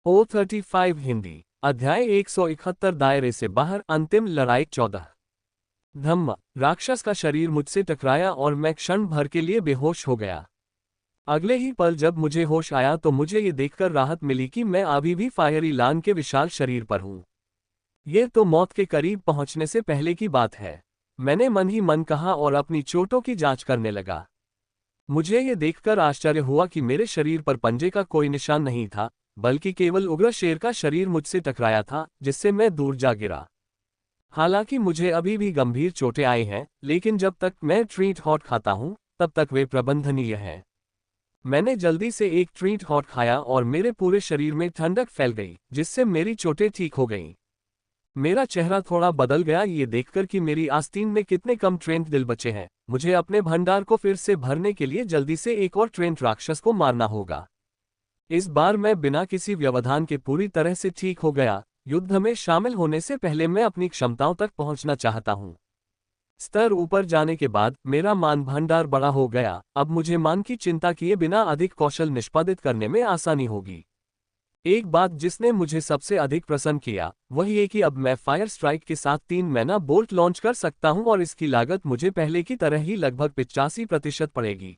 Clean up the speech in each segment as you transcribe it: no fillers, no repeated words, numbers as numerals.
O35 Hindi अध्याय 171 दायरे से बाहर अंतिम लड़ाई 14। धम्म राक्षस का शरीर मुझसे टकराया और मैं क्षण भर के लिए बेहोश हो गया। अगले ही पल जब मुझे होश आया तो मुझे ये देखकर राहत मिली कि मैं अभी भी फायरी लान के विशाल शरीर पर हूँ। ये तो मौत के करीब पहुंचने से पहले की बात है, मैंने मन ही मन कहा और अपनी चोटों की जांच करने लगा। मुझे ये देखकर आश्चर्य हुआ कि मेरे शरीर पर पंजे का कोई निशान नहीं था, बल्कि केवल उग्र शेर का शरीर मुझसे टकराया था, जिससे मैं दूर जा गिरा। हालांकि मुझे अभी भी गंभीर चोटें आई हैं, लेकिन जब तक मैं ट्रीट हॉट खाता हूं, तब तक वे प्रबंधनीय हैं। मैंने जल्दी से एक ट्रीट हॉट खाया और मेरे पूरे शरीर में ठंडक फैल गई, जिससे मेरी चोटें ठीक हो गईं। मेरा चेहरा थोड़ा बदल गया ये देखकर कि मेरी आस्तीन में कितने कम ट्रेंट दिल बचे हैं। मुझे अपने भंडार को फिर से भरने के लिए जल्दी से एक और ट्रेंट राक्षस को मारना होगा। इस बार मैं बिना किसी व्यवधान के पूरी तरह से ठीक हो गया। युद्ध में शामिल होने से पहले मैं अपनी क्षमताओं तक पहुंचना चाहता हूं। स्तर ऊपर जाने के बाद मेरा मान भंडार बड़ा हो गया। अब मुझे मान की चिंता किए बिना अधिक कौशल निष्पादित करने में आसानी होगी। एक बात जिसने मुझे सबसे अधिक प्रसन्न किया वह ये कि अब मैं फायर स्ट्राइक के साथ 3 मैना बोल्ट लॉन्च कर सकता हूं और इसकी लागत मुझे पहले की तरह ही लगभग 85% पड़ेगी।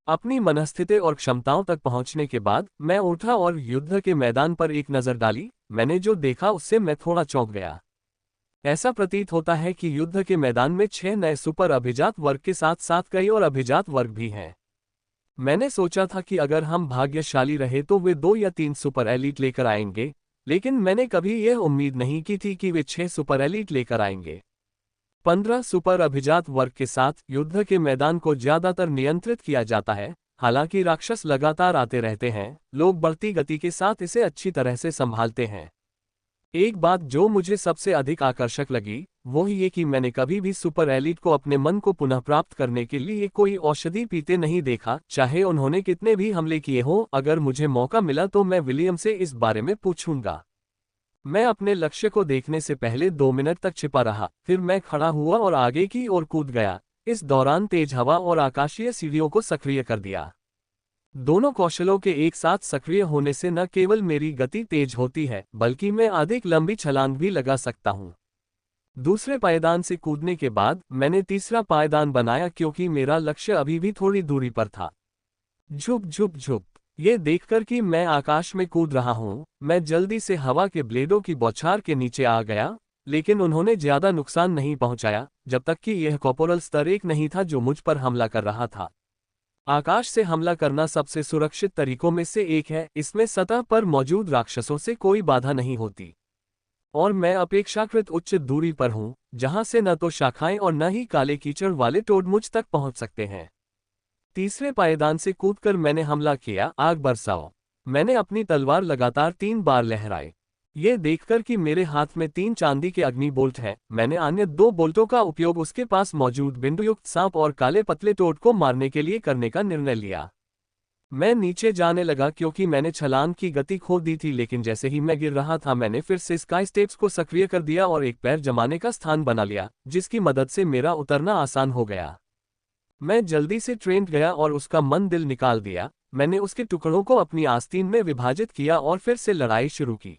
अपनी मनस्थिति और क्षमताओं तक पहुंचने के बाद मैं उठा और युद्ध के मैदान पर एक नज़र डाली। मैंने जो देखा उससे मैं थोड़ा चौंक गया। ऐसा प्रतीत होता है कि युद्ध के मैदान में 6 नए सुपर अभिजात वर्ग के साथ साथ कई और अभिजात वर्ग भी हैं। मैंने सोचा था कि अगर हम भाग्यशाली रहे तो वे 2 या 3 सुपर एलीट लेकर आएंगे, लेकिन मैंने कभी यह उम्मीद नहीं की थी कि वे 6 सुपर एलीट लेकर आएंगे। 15 सुपर अभिजात वर्ग के साथ युद्ध के मैदान को ज्यादातर नियंत्रित किया जाता है। हालांकि राक्षस लगातार आते रहते हैं, लोग बढ़ती गति के साथ इसे अच्छी तरह से संभालते हैं। एक बात जो मुझे सबसे अधिक आकर्षक लगी वो ये कि मैंने कभी भी सुपर एलीट को अपने मन को पुनः प्राप्त करने के लिए कोई औषधि पीते नहीं देखा, चाहे उन्होंने कितने भी हमले किए हों। अगर मुझे मौका मिला तो मैं विलियम से इस बारे में पूछूंगा। मैं अपने लक्ष्य को देखने से पहले 2 मिनट तक छिपा रहा, फिर मैं खड़ा हुआ और आगे की ओर कूद गया। इस दौरान तेज हवा और आकाशीय सीढ़ियों को सक्रिय कर दिया। दोनों कौशलों के एक साथ सक्रिय होने से न केवल मेरी गति तेज होती है, बल्कि मैं अधिक लंबी छलांग भी लगा सकता हूं। दूसरे पायदान से कूदने के बाद मैंने तीसरा पायदान बनाया क्योंकि मेरा लक्ष्य अभी भी थोड़ी दूरी पर था। झुप झुप झुप, ये देखकर कि मैं आकाश में कूद रहा हूं, मैं जल्दी से हवा के ब्लेडों की बौछार के नीचे आ गया, लेकिन उन्होंने ज्यादा नुकसान नहीं पहुंचाया जब तक कि यह कॉर्पोरल स्तर 1 नहीं था जो मुझ पर हमला कर रहा था। आकाश से हमला करना सबसे सुरक्षित तरीकों में से एक है। इसमें सतह पर मौजूद राक्षसों से कोई बाधा नहीं होती और मैं अपेक्षाकृत उच्च दूरी पर हूं, जहां से न तो शाखाएं और न ही काले कीचड़ वाले टोड मुझ तक पहुंच सकते हैं। तीसरे पायदान से कूदकर मैंने हमला किया। आग बरसाओ। मैंने अपनी तलवार लगातार 3 बार लहराई। ये देखकर कि मेरे हाथ में 3 चांदी के अग्नि बोल्ट हैं, मैंने अन्य 2 बोल्टों का उपयोग उसके पास मौजूद बिंदुयुक्त सांप और काले पतले टोड को मारने के लिए करने का निर्णय लिया। मैं नीचे जाने लगा क्योंकि मैंने छलांग की गति खो दी थी, लेकिन जैसे ही मैं गिर रहा था मैंने फिर से स्काई स्टेप्स को सक्रिय कर दिया और एक पैर जमाने का स्थान बना लिया, जिसकी मदद से मेरा उतरना आसान हो गया। मैं जल्दी से ट्रेंट गया और उसका मन दिल निकाल दिया। मैंने उसके टुकड़ों को अपनी आस्तीन में विभाजित किया और फिर से लड़ाई शुरू की।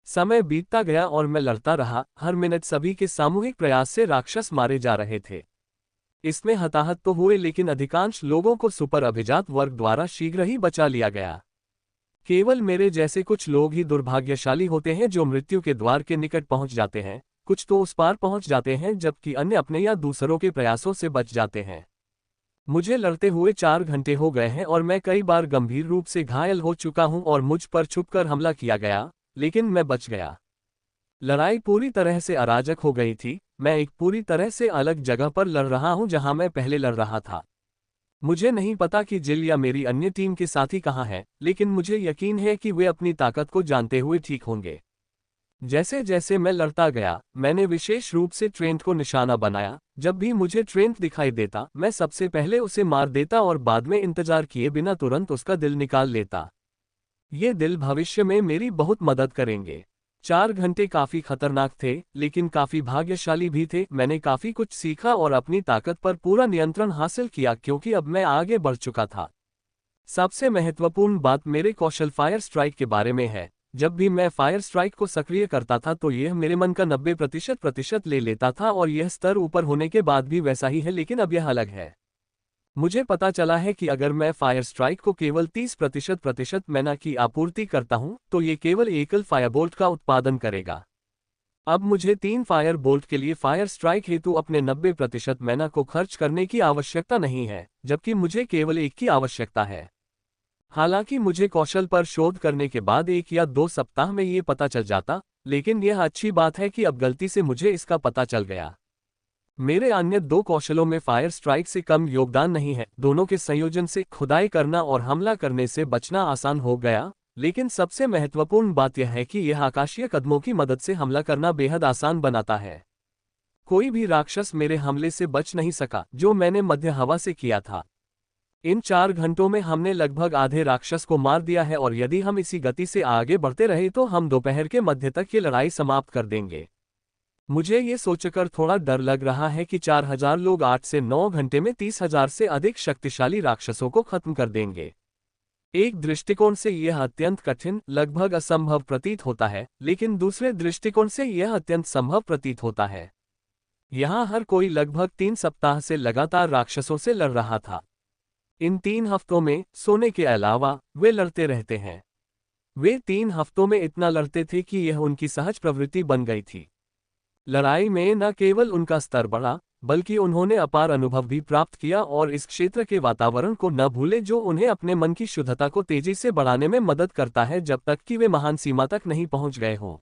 समय बीतता गया और मैं लड़ता रहा। हर मिनट सभी के सामूहिक प्रयास से राक्षस मारे जा रहे थे। इसमें हताहत तो हुए, लेकिन अधिकांश लोगों को सुपर अभिजात वर्ग द्वारा शीघ्र ही बचा लिया गया। केवल मेरे जैसे कुछ लोग ही दुर्भाग्यशाली होते हैं जो मृत्यु के द्वार के निकट पहुंच जाते हैं। कुछ तो उस पार पहुंच जाते हैं, जबकि अन्य अपने या दूसरों के प्रयासों से बच जाते हैं। मुझे लड़ते हुए 4 घंटे हो गए हैं और मैं कई बार गंभीर रूप से घायल हो चुका हूं और मुझ पर छुपकर हमला किया गया, लेकिन मैं बच गया। लड़ाई पूरी तरह से अराजक हो गई थी। मैं एक पूरी तरह से अलग जगह पर लड़ रहा हूं जहां मैं पहले लड़ रहा था। मुझे नहीं पता कि जिल या मेरी अन्य टीम के साथी कहां हैं, लेकिन मुझे यकीन है कि वे अपनी ताकत को जानते हुए ठीक होंगे। जैसे जैसे मैं लड़ता गया, मैंने विशेष रूप से ट्रेंट को निशाना बनाया। जब भी मुझे ट्रेंट दिखाई देता, मैं सबसे पहले उसे मार देता और बाद में इंतजार किए बिना तुरंत उसका दिल निकाल लेता। ये दिल भविष्य में मेरी बहुत मदद करेंगे। 4 घंटे काफी खतरनाक थे, लेकिन काफी भाग्यशाली भी थे। मैंने काफी कुछ सीखा और अपनी ताकत पर पूरा नियंत्रण हासिल किया क्योंकि अब मैं आगे बढ़ चुका था। सबसे महत्वपूर्ण बात मेरे कौशल फायर स्ट्राइक के बारे में है। जब भी मैं फायर स्ट्राइक को सक्रिय करता था तो यह मेरे मन का 90% ले लेता था और यह स्तर ऊपर होने के बाद भी वैसा ही है, लेकिन अब यह अलग है। मुझे पता चला है कि अगर मैं फायर स्ट्राइक को केवल 30% मैना की आपूर्ति करता हूं तो ये केवल एकल फायरबोल्ट का उत्पादन करेगा। अब मुझे 3 फायर बोल्ट के लिए फायर स्ट्राइक हेतु अपने 90% मैना को खर्च करने की आवश्यकता नहीं है, जबकि मुझे केवल एक की आवश्यकता है। हालांकि मुझे कौशल पर शोध करने के बाद 1 या 2 सप्ताह में ये पता चल जाता, लेकिन यह अच्छी बात है कि अब गलती से मुझे इसका पता चल गया। मेरे अन्य 2 कौशलों में फायर स्ट्राइक से कम योगदान नहीं है। दोनों के संयोजन से खुदाई करना और हमला करने से बचना आसान हो गया, लेकिन सबसे महत्वपूर्ण बात यह है कि यह आकाशीय कदमों की मदद से हमला करना बेहद आसान बनाता है। कोई भी राक्षस मेरे हमले से बच नहीं सका जो मैंने मध्य हवा से किया था। इन 4 घंटों में हमने लगभग आधे राक्षस को मार दिया है और यदि हम इसी गति से आगे बढ़ते रहे तो हम दोपहर के मध्य तक ये लड़ाई समाप्त कर देंगे। मुझे ये सोचकर थोड़ा डर लग रहा है कि 4000 लोग 8 से 9 घंटे में 30,000 से अधिक शक्तिशाली राक्षसों को खत्म कर देंगे। एक दृष्टिकोण से यह अत्यंत कठिन, लगभग असंभव प्रतीत होता है, लेकिन दूसरे दृष्टिकोण से यह अत्यंत संभव प्रतीत होता है। यहाँ हर कोई लगभग 3 सप्ताह से लगातार राक्षसों से लड़ रहा था। इन 3 हफ्तों में सोने के अलावा वे लड़ते रहते हैं। वे 3 हफ्तों में इतना लड़ते थे कि यह उनकी सहज प्रवृत्ति बन गई थी। लड़ाई में न केवल उनका स्तर बढ़ा, बल्कि उन्होंने अपार अनुभव भी प्राप्त किया और इस क्षेत्र के वातावरण को न भूले जो उन्हें अपने मन की शुद्धता को तेजी से बढ़ाने में मदद करता है जब तक कि वे महान सीमा तक नहीं पहुंच गए हों।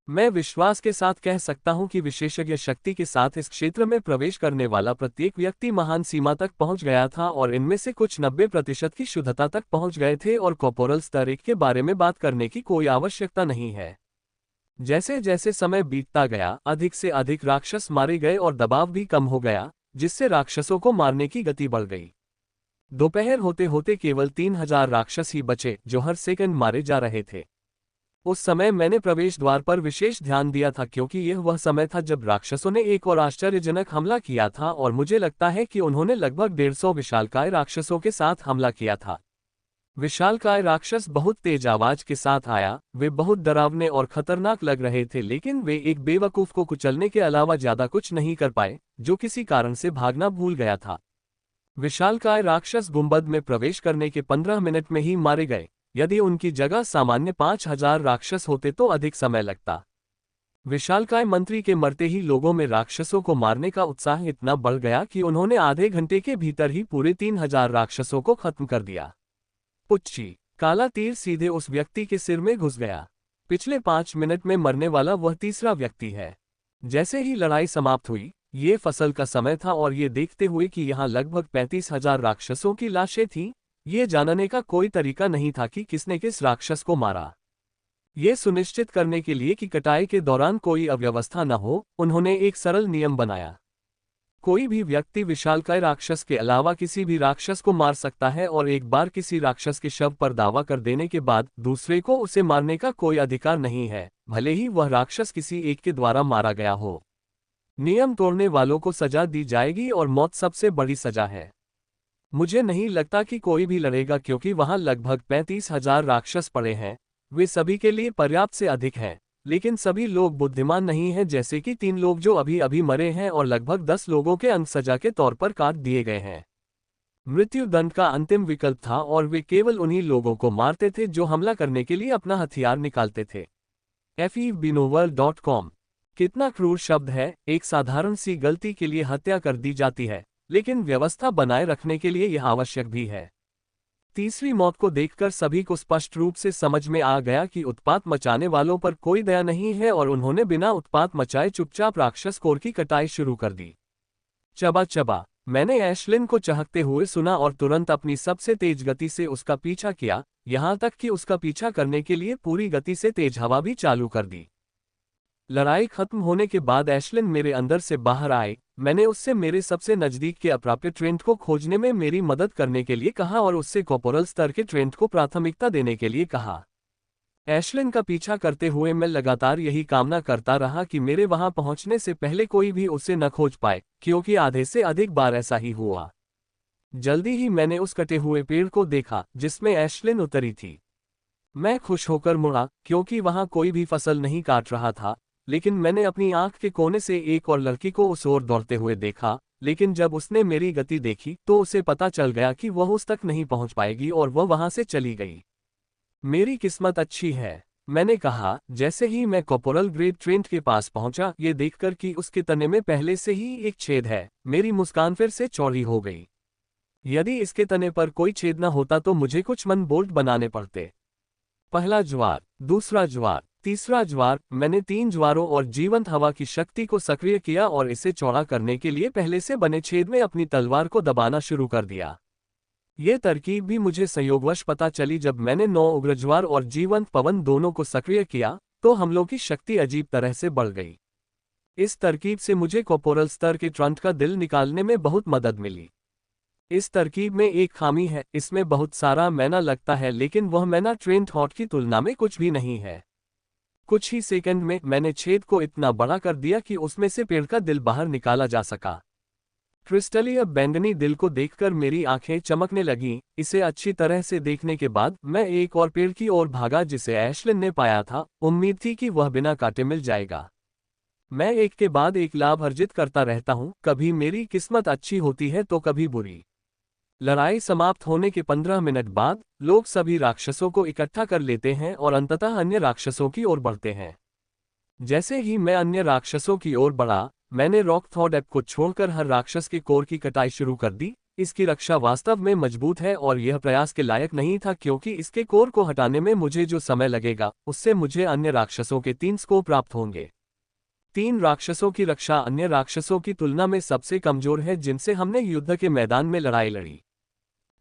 मैं विश्वास के साथ कह सकता हूं कि विशेषज्ञ शक्ति के साथ इस क्षेत्र में प्रवेश करने वाला प्रत्येक व्यक्ति महान सीमा तक पहुंच गया था और इनमें से कुछ 90% की शुद्धता तक पहुंच गए थे और कॉर्पोरल स्तर 1 के बारे में बात करने की कोई आवश्यकता नहीं है। जैसे जैसे समय बीतता गया, अधिक से अधिक राक्षस मारे गए और दबाव भी कम हो गया, जिससे राक्षसों को मारने की गति बढ़ गई। दोपहर होते होते केवल 3000 राक्षस ही बचे जो हर सेकंड मारे जा रहे थे। उस समय मैंने प्रवेश द्वार पर विशेष ध्यान दिया था क्योंकि यह वह समय था जब राक्षसों ने एक और आश्चर्यजनक हमला किया था और मुझे लगता है कि उन्होंने लगभग 150 विशालकाय राक्षसों के साथ हमला किया था। विशालकाय राक्षस बहुत तेज आवाज के साथ आया। वे बहुत डरावने और खतरनाक लग रहे थे, लेकिन वे एक बेवकूफ को कुचलने के अलावा ज्यादा कुछ नहीं कर पाए, जो किसी कारण से भागना भूल गया था। विशालकाय राक्षस गुंबद में प्रवेश करने के 15 मिनट में ही मारे गए। यदि उनकी जगह सामान्य 5000 राक्षस होते तो अधिक समय लगता। विशालकाय मंत्री के मरते ही लोगों में राक्षसों को मारने का उत्साह इतना बढ़ गया कि उन्होंने आधे घंटे के भीतर ही पूरे 3000 राक्षसों को खत्म कर दिया। पुच्छी, काला तीर सीधे उस व्यक्ति के सिर में घुस गया। पिछले 5 मिनट में मरने वाला वह तीसरा व्यक्ति है। जैसे ही लड़ाई समाप्त हुई, ये फसल का समय था और ये देखते हुए कि यहाँ लगभग 35,000 राक्षसों की लाशें थीं, ये जानने का कोई तरीका नहीं था कि किसने किस राक्षस को मारा। ये सुनिश्चित करने के लिए कि कटाई के दौरान कोई अव्यवस्था न हो, उन्होंने एक सरल नियम बनाया। कोई भी व्यक्ति विशालकाय राक्षस के अलावा किसी भी राक्षस को मार सकता है और एक बार किसी राक्षस के शव पर दावा कर देने के बाद दूसरे को उसे मारने का कोई अधिकार नहीं है, भले ही वह राक्षस किसी एक के द्वारा मारा गया हो। नियम तोड़ने वालों को सजा दी जाएगी और मौत सबसे बड़ी सजा है। मुझे नहीं लगता कि कोई भी लड़ेगा क्योंकि वहां लगभग 35,000 राक्षस पड़े हैं। वे सभी के लिए पर्याप्त से अधिक हैं, लेकिन सभी लोग बुद्धिमान नहीं हैं, जैसे कि 3 लोग जो अभी अभी मरे हैं और लगभग 10 लोगों के अंग सजा के तौर पर काट दिए गए हैं। मृत्युदंड का अंतिम विकल्प था और वे केवल उन्हीं लोगों को मारते थे जो हमला करने के लिए अपना हथियार निकालते थे। fevbinoworld.com। कितना क्रूर शब्द है। एक साधारण सी गलती के लिए हत्या कर दी जाती है, लेकिन व्यवस्था बनाए रखने के लिए यह आवश्यक भी है। तीसरी मौत को देखकर सभी को स्पष्ट रूप से समझ में आ गया कि उत्पात मचाने वालों पर कोई दया नहीं है और उन्होंने बिना उत्पात मचाए चुपचाप राक्षस कोर की कटाई शुरू कर दी। चबा चबा, मैंने एशलिन को चहकते हुए सुना और तुरंत अपनी सबसे तेज गति से उसका पीछा किया, यहां तक कि उसका पीछा करने के लिए पूरी गति से तेज हवा भी चालू कर दी। लड़ाई खत्म होने के बाद एशलिन मेरे अंदर से बाहर आए। मैंने उससे मेरे सबसे नजदीक के अप्राप्य ट्रेंट को खोजने में मेरी मदद करने के लिए कहा और उससे कॉर्पोरल स्तर के ट्रेंट को प्राथमिकता देने के लिए कहा। एशलिन का पीछा करते हुए मैं लगातार यही कामना करता रहा कि मेरे वहां पहुंचने से पहले कोई भी उसे न खोज पाए, क्योंकि आधे से अधिक बार ऐसा ही हुआ। जल्दी ही मैंने उस कटे हुए पेड़ को देखा जिसमें एशलिन उतरी थी। मैं खुश होकर मुड़ा क्योंकि वहां कोई भी फसल नहीं काट रहा था, लेकिन मैंने अपनी आंख के कोने से एक और लड़की को उस ओर दौड़ते हुए देखा, लेकिन जब उसने मेरी गति देखी तो उसे पता चल गया कि वह उस तक नहीं पहुंच पाएगी और वह वहां से चली गई। मेरी किस्मत अच्छी है, मैंने कहा जैसे ही मैं कॉर्पोरल ग्रेड ट्रेंट के पास पहुंचा, ये देखकर कि उसके तने में पहले से ही एक छेद है। मेरी मुस्कान फिर से चौड़ी हो गई। यदि इसके तने पर कोई छेद न होता तो मुझे कुछ मन बोल्ट बनाने पड़ते। पहला ज्वार, दूसरा ज्वार, तीसरा ज्वार। मैंने 3 ज्वारों और जीवंत हवा की शक्ति को सक्रिय किया और इसे चौड़ा करने के लिए पहले से बने छेद में अपनी तलवार को दबाना शुरू कर दिया। ये तरकीब भी मुझे संयोगवश पता चली जब मैंने 9 उग्र ज्वार और जीवंत पवन दोनों को सक्रिय किया, तो हमलों की शक्ति अजीब तरह से बढ़ गई। इस तरकीब से मुझे कॉर्पोरल स्तर के ट्रंट का दिल निकालने में बहुत मदद मिली। इस तरकीब में एक खामी है, इसमें बहुत सारा मैना लगता है, लेकिन वह मैना ट्रेंट हॉट की तुलना में कुछ भी नहीं है। कुछ ही सेकंड में मैंने छेद को इतना बड़ा कर दिया कि उसमें से पेड़ का दिल बाहर निकाला जा सका। क्रिस्टलीय बैंगनी दिल को देखकर मेरी आंखें चमकने लगीं। इसे अच्छी तरह से देखने के बाद मैं एक और पेड़ की ओर भागा जिसे एशलिन ने पाया था। उम्मीद थी कि वह बिना काटे मिल जाएगा। मैं एक के बाद एक लाभ अर्जित करता रहता हूँ, कभी मेरी किस्मत अच्छी होती है तो कभी बुरी। लड़ाई समाप्त होने के 15 मिनट बाद लोग सभी राक्षसों को इकट्ठा कर लेते हैं और अंततः अन्य राक्षसों की ओर बढ़ते हैं। जैसे ही मैं अन्य राक्षसों की ओर बढ़ा, मैंने रॉकथॉर्ड को छोड़कर हर राक्षस के कोर की कटाई शुरू कर दी। इसकी रक्षा वास्तव में मजबूत है और यह प्रयास के लायक नहीं था, क्योंकि इसके कोर को हटाने में मुझे जो समय लगेगा उससे मुझे अन्य राक्षसों के 3 स्कोर प्राप्त होंगे। 3 राक्षसों की रक्षा अन्य राक्षसों की तुलना में सबसे कमजोर है जिनसे हमने युद्ध के मैदान में लड़ाई लड़ी।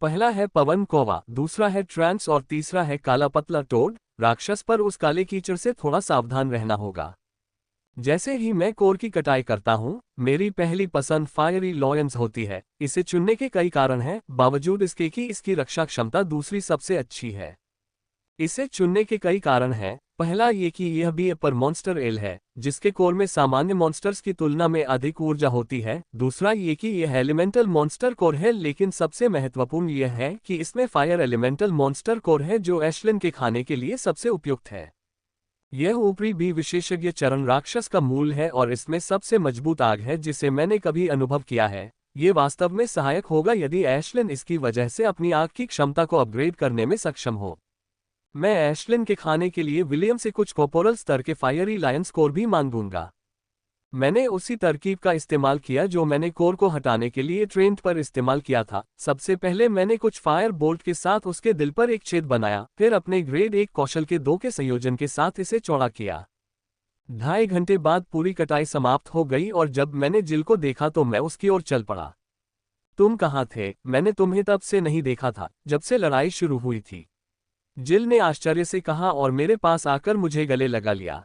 पहला है पवन कौवा, दूसरा है ट्रांस और तीसरा है काला पतला टोड। राक्षस पर उस काले कीचड़ से थोड़ा सावधान रहना होगा। जैसे ही मैं कोर की कटाई करता हूँ, मेरी पहली पसंद फायरी लॉयंस होती है। इसे चुनने के कई कारण हैं, बावजूद इसके कि इसकी रक्षा क्षमता दूसरी सबसे अच्छी है। इसे चुनने के कई कारण हैं। पहला ये कि यह भी पर मॉन्स्टर एल है, जिसके कोर में सामान्य मॉन्स्टर्स की तुलना में अधिक ऊर्जा होती है। दूसरा ये कि यह एलिमेंटल मॉन्स्टर कोर है, लेकिन सबसे महत्वपूर्ण यह है कि इसमें फायर एलिमेंटल मॉन्स्टर कोर है, जो एशलिन के खाने के लिए सबसे उपयुक्त है। यह ऊपरी भी विशेषज्ञ चरण राक्षस का मूल है और इसमें सबसे मजबूत आग है जिसे मैंने कभी अनुभव किया है। ये वास्तव में सहायक होगा यदि एशलिन इसकी वजह से अपनी आग की क्षमता को अपग्रेड करने में सक्षम हो। मैं एशलिन के खाने के लिए विलियम से कुछ कॉर्पोरल स्तर के फायरी लायंस कोर भी मांगूंगा। मैंने उसी तरकीब का इस्तेमाल किया जो मैंने कोर को हटाने के लिए ट्रेंट पर इस्तेमाल किया था। सबसे पहले मैंने कुछ फायर बोल्ट के साथ उसके दिल पर एक छेद बनाया, फिर अपने ग्रेड 1 कौशल के 2 के संयोजन के साथ इसे चौड़ा किया। 2.5 घंटे बाद पूरी कटाई समाप्त हो गई और जब मैंने जिल को देखा तो मैं उसकी ओर चल पड़ा। तुम कहाँ थे? मैंने तुम्हें तब से नहीं देखा था जब से लड़ाई शुरू हुई थी, जिल ने आश्चर्य से कहा और मेरे पास आकर मुझे गले लगा लिया।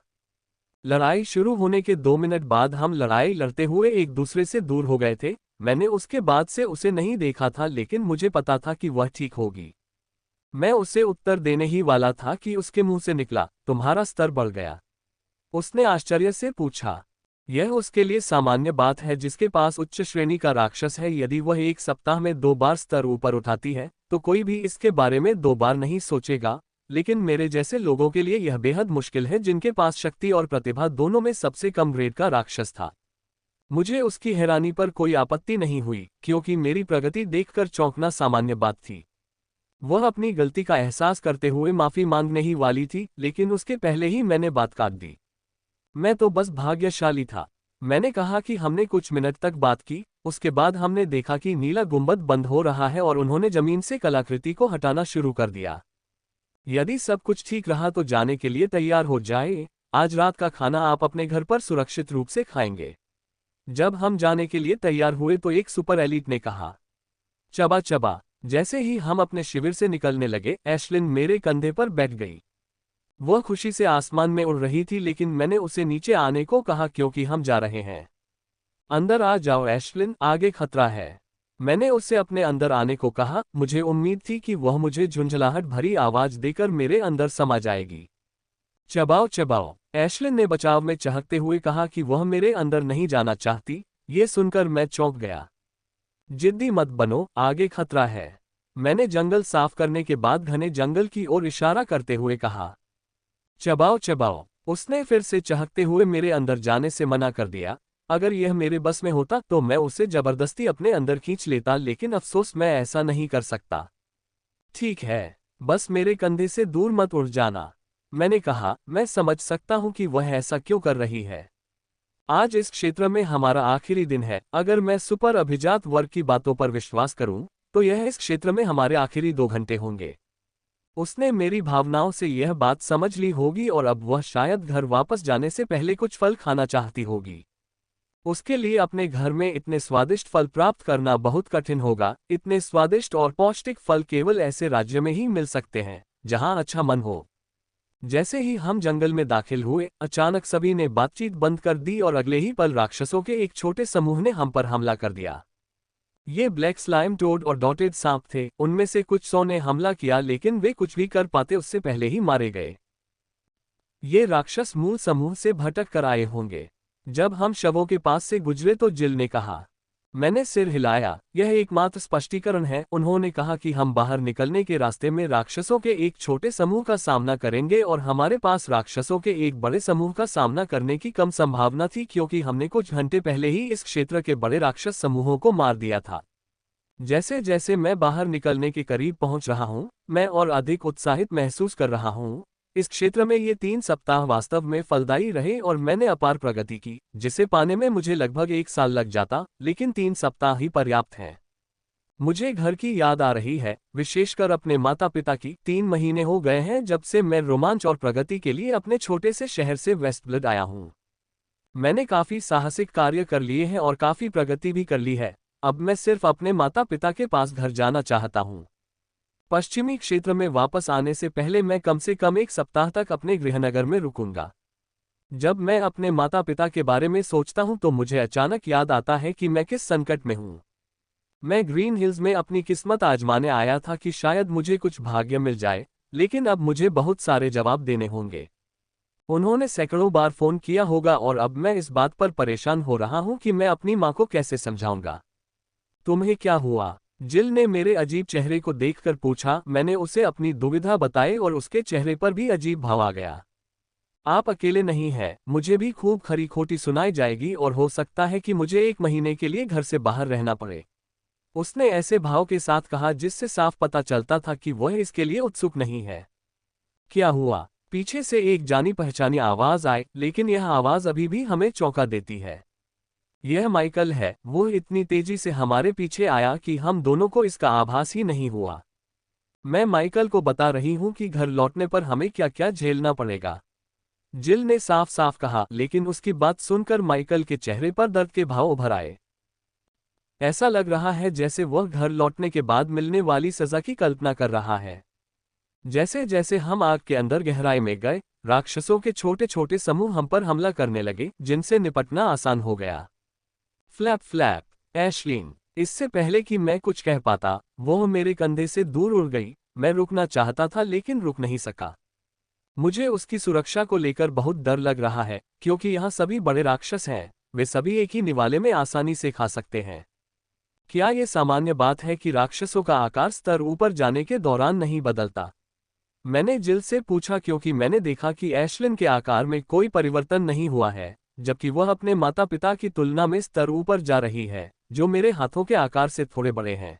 लड़ाई शुरू होने के 2 मिनट बाद हम लड़ाई लड़ते हुए एक दूसरे से दूर हो गए थे। मैंने उसके बाद से उसे नहीं देखा था, लेकिन मुझे पता था कि वह ठीक होगी। मैं उसे उत्तर देने ही वाला था कि उसके मुंह से निकला, तुम्हारा स्तर बढ़ गया। उसने आश्चर्य से पूछा। यह उसके लिए सामान्य बात है जिसके पास उच्च श्रेणी का राक्षस है। यदि वह एक सप्ताह में 2 बार स्तर ऊपर उठाती है तो कोई भी इसके बारे में 2 बार नहीं सोचेगा, लेकिन मेरे जैसे लोगों के लिए यह बेहद मुश्किल है जिनके पास शक्ति और प्रतिभा दोनों में सबसे कम ग्रेड का राक्षस था। मुझे उसकी हैरानी पर कोई आपत्ति नहीं हुई, क्योंकि मेरी प्रगति देखकर चौंकना सामान्य बात थी। वह अपनी गलती का एहसास करते हुए माफी मांगने ही वाली थी, लेकिन उसके पहले ही मैंने बात काट दी। मैं तो बस भाग्यशाली था। मैंने कहा कि हमने कुछ मिनट तक बात की, उसके बाद हमने देखा कि नीला गुंबद बंद हो रहा है और उन्होंने जमीन से कलाकृति को हटाना शुरू कर दिया। यदि सब कुछ ठीक रहा तो जाने के लिए तैयार हो जाए। आज रात का खाना आप अपने घर पर सुरक्षित रूप से खाएंगे। जब हम जाने के लिए तैयार हुए तो एक सुपर एलीट ने कहा, चबा चबा। जैसे ही हम अपने शिविर से निकलने लगे, एशलिन मेरे कंधे पर बैठ गई। वह खुशी से आसमान में उड़ रही थी, लेकिन मैंने उसे नीचे आने को कहा क्योंकि हम जा रहे हैं। अंदर आ जाओ एशलिन, आगे खतरा है। मैंने उससे अपने अंदर आने को कहा। मुझे उम्मीद थी कि वह मुझे झुंझलाहट भरी आवाज देकर मेरे अंदर समा जाएगी। चबाओ चबाओ, एशलिन ने बचाव में चहकते हुए कहा कि वह मेरे अंदर नहीं जाना चाहती। ये सुनकर मैं चौंक गया। जिद्दी मत बनो, आगे खतरा है। मैंने जंगल साफ करने के बाद घने जंगल की ओर इशारा करते हुए कहा। चबाओ चबाओ। उसने फिर से चहकते हुए मेरे अंदर जाने से मना कर दिया। अगर यह मेरे बस में होता तो मैं उसे जबरदस्ती अपने अंदर खींच लेता, लेकिन अफसोस मैं ऐसा नहीं कर सकता। ठीक है, बस मेरे कंधे से दूर मत उड़ जाना। मैंने कहा, मैं समझ सकता हूं कि वह ऐसा क्यों कर रही है। आज इस क्षेत्र में हमारा आखिरी दिन है। अगर मैं सुपर अभिजात वर्ग की बातों पर विश्वास करूं, तो यह इस क्षेत्र में हमारे आखिरी 2 घंटे होंगे। उसने मेरी भावनाओं से यह बात समझ ली होगी और अब वह शायद घर वापस जाने से पहले कुछ फल खाना चाहती होगी। उसके लिए अपने घर में इतने स्वादिष्ट फल प्राप्त करना बहुत कठिन होगा। इतने स्वादिष्ट और पौष्टिक फल केवल ऐसे राज्य में ही मिल सकते हैं जहां अच्छा मन हो। जैसे ही हम जंगल में दाखिल हुए, अचानक सभी ने बातचीत बंद कर दी और अगले ही पल राक्षसों के एक छोटे समूह ने हम पर हमला कर दिया। ये ब्लैक स्लाइम टोड और डॉटेड सांप थे। उनमें से कुछ 100 ने हमला किया, लेकिन वे कुछ भी कर पाते उससे पहले ही मारे गए। ये राक्षस मूल समूह से भटक कर आए होंगे। जब हम शवों के पास से गुजरे तो जिल ने कहा। मैंने सिर हिलाया। यह एकमात्र स्पष्टीकरण है। उन्होंने कहा कि हम बाहर निकलने के रास्ते में राक्षसों के एक छोटे समूह का सामना करेंगे और हमारे पास राक्षसों के एक बड़े समूह का सामना करने की कम संभावना थी, क्योंकि हमने कुछ घंटे पहले ही इस क्षेत्र के बड़े राक्षस समूहों को मार दिया था। जैसे जैसे मैं बाहर निकलने के करीब पहुंच रहा हूं, मैं और अधिक उत्साहित महसूस कर रहा हूं। इस क्षेत्र में ये 3 सप्ताह वास्तव में फलदायी रहे और मैंने अपार प्रगति की, जिसे पाने में मुझे लगभग 1 साल लग जाता, लेकिन 3 सप्ताह ही पर्याप्त हैं। मुझे घर की याद आ रही है, विशेषकर अपने माता पिता की। 3 महीने हो गए हैं जब से मैं रोमांच और प्रगति के लिए अपने छोटे से शहर से वेस्टब्लड आया हूं। मैंने काफी साहसिक कार्य कर लिए हैं और काफी प्रगति भी कर ली है। अब मैं सिर्फ अपने माता पिता के पास घर जाना चाहता हूं। पश्चिमी क्षेत्र में वापस आने से पहले मैं कम से कम 1 सप्ताह तक अपने गृहनगर में रुकूंगा। जब मैं अपने माता पिता के बारे में सोचता हूं तो मुझे अचानक याद आता है कि मैं किस संकट में हूं। मैं ग्रीन हिल्स में अपनी किस्मत आजमाने आया था कि शायद मुझे कुछ भाग्य मिल जाए, लेकिन अब मुझे बहुत सारे जवाब देने होंगे। उन्होंने सैकड़ों बार फोन किया होगा और अब मैं इस बात पर परेशान हो रहा हूं कि मैं अपनी मां को कैसे समझाऊंगा। तुम्हें क्या हुआ? जिल ने मेरे अजीब चेहरे को देखकर पूछा। मैंने उसे अपनी दुविधा बताई और उसके चेहरे पर भी अजीब भाव आ गया। आप अकेले नहीं हैं, मुझे भी खूब खरी खोटी सुनाई जाएगी और हो सकता है कि मुझे 1 महीने के लिए घर से बाहर रहना पड़े। उसने ऐसे भाव के साथ कहा जिससे साफ पता चलता था कि वह इसके लिए उत्सुक नहीं है। क्या हुआ? पीछे से एक जानी पहचानी आवाज आई, लेकिन यह आवाज अभी भी हमें चौंका देती है। यह माइकल है। वो इतनी तेजी से हमारे पीछे आया कि हम दोनों को इसका आभास ही नहीं हुआ। मैं माइकल को बता रही हूं कि घर लौटने पर हमें क्या क्या झेलना पड़ेगा। जिल ने साफ साफ कहा, लेकिन उसकी बात सुनकर माइकल के चेहरे पर दर्द के भाव उभर आए। ऐसा लग रहा है जैसे वह घर लौटने के बाद मिलने वाली सजा की कल्पना कर रहा है। जैसे जैसे हम आग के अंदर गहराई में गए, राक्षसों के छोटे छोटे समूह हम पर हमला करने लगे, जिनसे निपटना आसान हो गया। Flap flap. एशलीन। इससे पहले कि मैं कुछ कह पाता, वह मेरे कंधे से दूर उड़ गई। मैं रुकना चाहता था लेकिन रुक नहीं सका। मुझे उसकी सुरक्षा को लेकर बहुत डर लग रहा है, क्योंकि यहाँ सभी बड़े राक्षस हैं। वे सभी एक ही निवाले में आसानी से खा सकते हैं। क्या ये सामान्य बात है कि राक्षसों का आकार स्तर ऊपर जाने के दौरान नहीं बदलता? मैंने जिल से पूछा, क्योंकि मैंने देखा कि एशलिन के आकार में कोई परिवर्तन नहीं हुआ है, जबकि वह अपने माता पिता की तुलना में स्तर ऊपर जा रही है, जो मेरे हाथों के आकार से थोड़े बड़े हैं।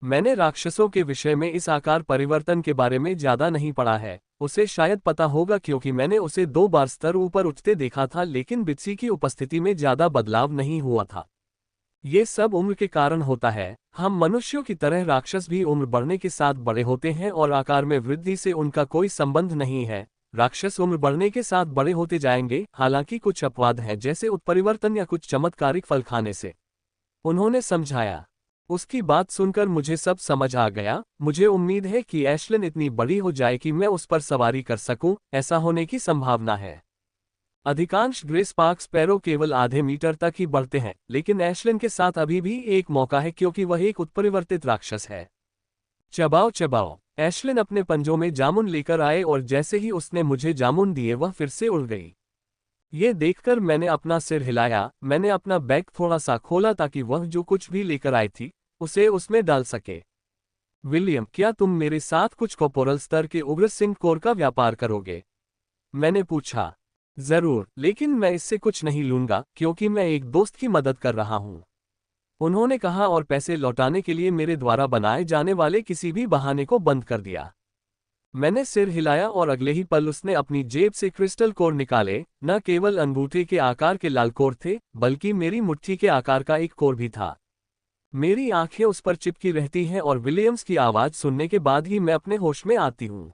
मैंने राक्षसों के विषय में इस आकार परिवर्तन के बारे में ज्यादा नहीं पढ़ा है। उसे शायद पता होगा, क्योंकि मैंने उसे 2 बार स्तर ऊपर उठते देखा था, लेकिन बित्सी की उपस्थिति में ज्यादा बदलाव नहीं हुआ था। ये सब उम्र के कारण होता है। हम मनुष्यों की तरह राक्षस भी उम्र बढ़ने के साथ बड़े होते हैं और आकार में वृद्धि से उनका कोई संबंध नहीं है। राक्षस उम्र बढ़ने के साथ बड़े होते जाएंगे, हालांकि कुछ अपवाद हैं, जैसे उत्परिवर्तन या कुछ चमत्कारिक फल खाने से। उन्होंने समझाया। उसकी बात सुनकर मुझे सब समझ आ गया। मुझे उम्मीद है कि एशलिन इतनी बड़ी हो जाए कि मैं उस पर सवारी कर सकूं। ऐसा होने की संभावना है। अधिकांश ग्रे स्पार्क स्पैरो केवल आधे मीटर तक ही बढ़ते हैं, लेकिन एशलिन के साथ अभी भी एक मौका है, क्योंकि वह एक उत्परिवर्तित राक्षस है। चबाओ चबाओ। एशलिन अपने पंजों में जामुन लेकर आए और जैसे ही उसने मुझे जामुन दिए वह फिर से उड़ गई। ये देखकर मैंने अपना सिर हिलाया। मैंने अपना बैग थोड़ा सा खोला ताकि वह जो कुछ भी लेकर आई थी उसे उसमें डाल सके। विलियम, क्या तुम मेरे साथ कुछ कॉर्पोरल स्तर के उग्र सिंह कोर का व्यापार करोगे? मैंने पूछा। जरूर, लेकिन मैं इससे कुछ नहीं लूंगा क्योंकि मैं एक दोस्त की मदद कर रहा हूं, उन्होंने कहा और पैसे लौटाने के लिए मेरे द्वारा बनाए जाने वाले किसी भी बहाने को बंद कर दिया। मैंने सिर हिलाया और अगले ही पल उसने अपनी जेब से क्रिस्टल कोर निकाले। न केवल अंगूठे के आकार के लाल कोर थे, बल्कि मेरी मुट्ठी के आकार का एक कोर भी था। मेरी आंखें उस पर चिपकी रहती हैं और विलियम्स की आवाज सुनने के बाद ही मैं अपने होश में आती हूँ।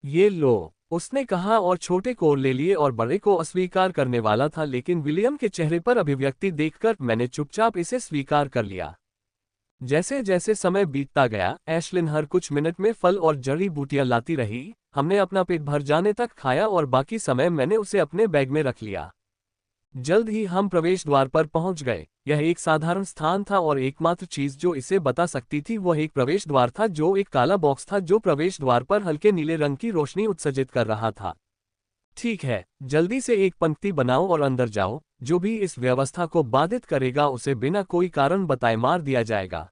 ये लो, उसने कहा और छोटे कोर ले लिए और बड़े को अस्वीकार करने वाला था, लेकिन विलियम के चेहरे पर अभिव्यक्ति देखकर मैंने चुपचाप इसे स्वीकार कर लिया। जैसे जैसे समय बीतता गया, एशलिन हर कुछ मिनट में फल और जड़ी बूटियां लाती रही। हमने अपना पेट भर जाने तक खाया और बाकी समय मैंने उसे अपने बैग में रख लिया। जल्द ही हम प्रवेश द्वार पर पहुंच गए। यह एक साधारण स्थान था और एकमात्र चीज जो इसे बता सकती थी वह एक प्रवेश द्वार था, जो एक काला बॉक्स था जो प्रवेश द्वार पर हल्के नीले रंग की रोशनी उत्सर्जित कर रहा था। ठीक है, जल्दी से एक पंक्ति बनाओ और अंदर जाओ। जो भी इस व्यवस्था को बाधित करेगा उसे बिना कोई कारण बताए मार दिया जाएगा।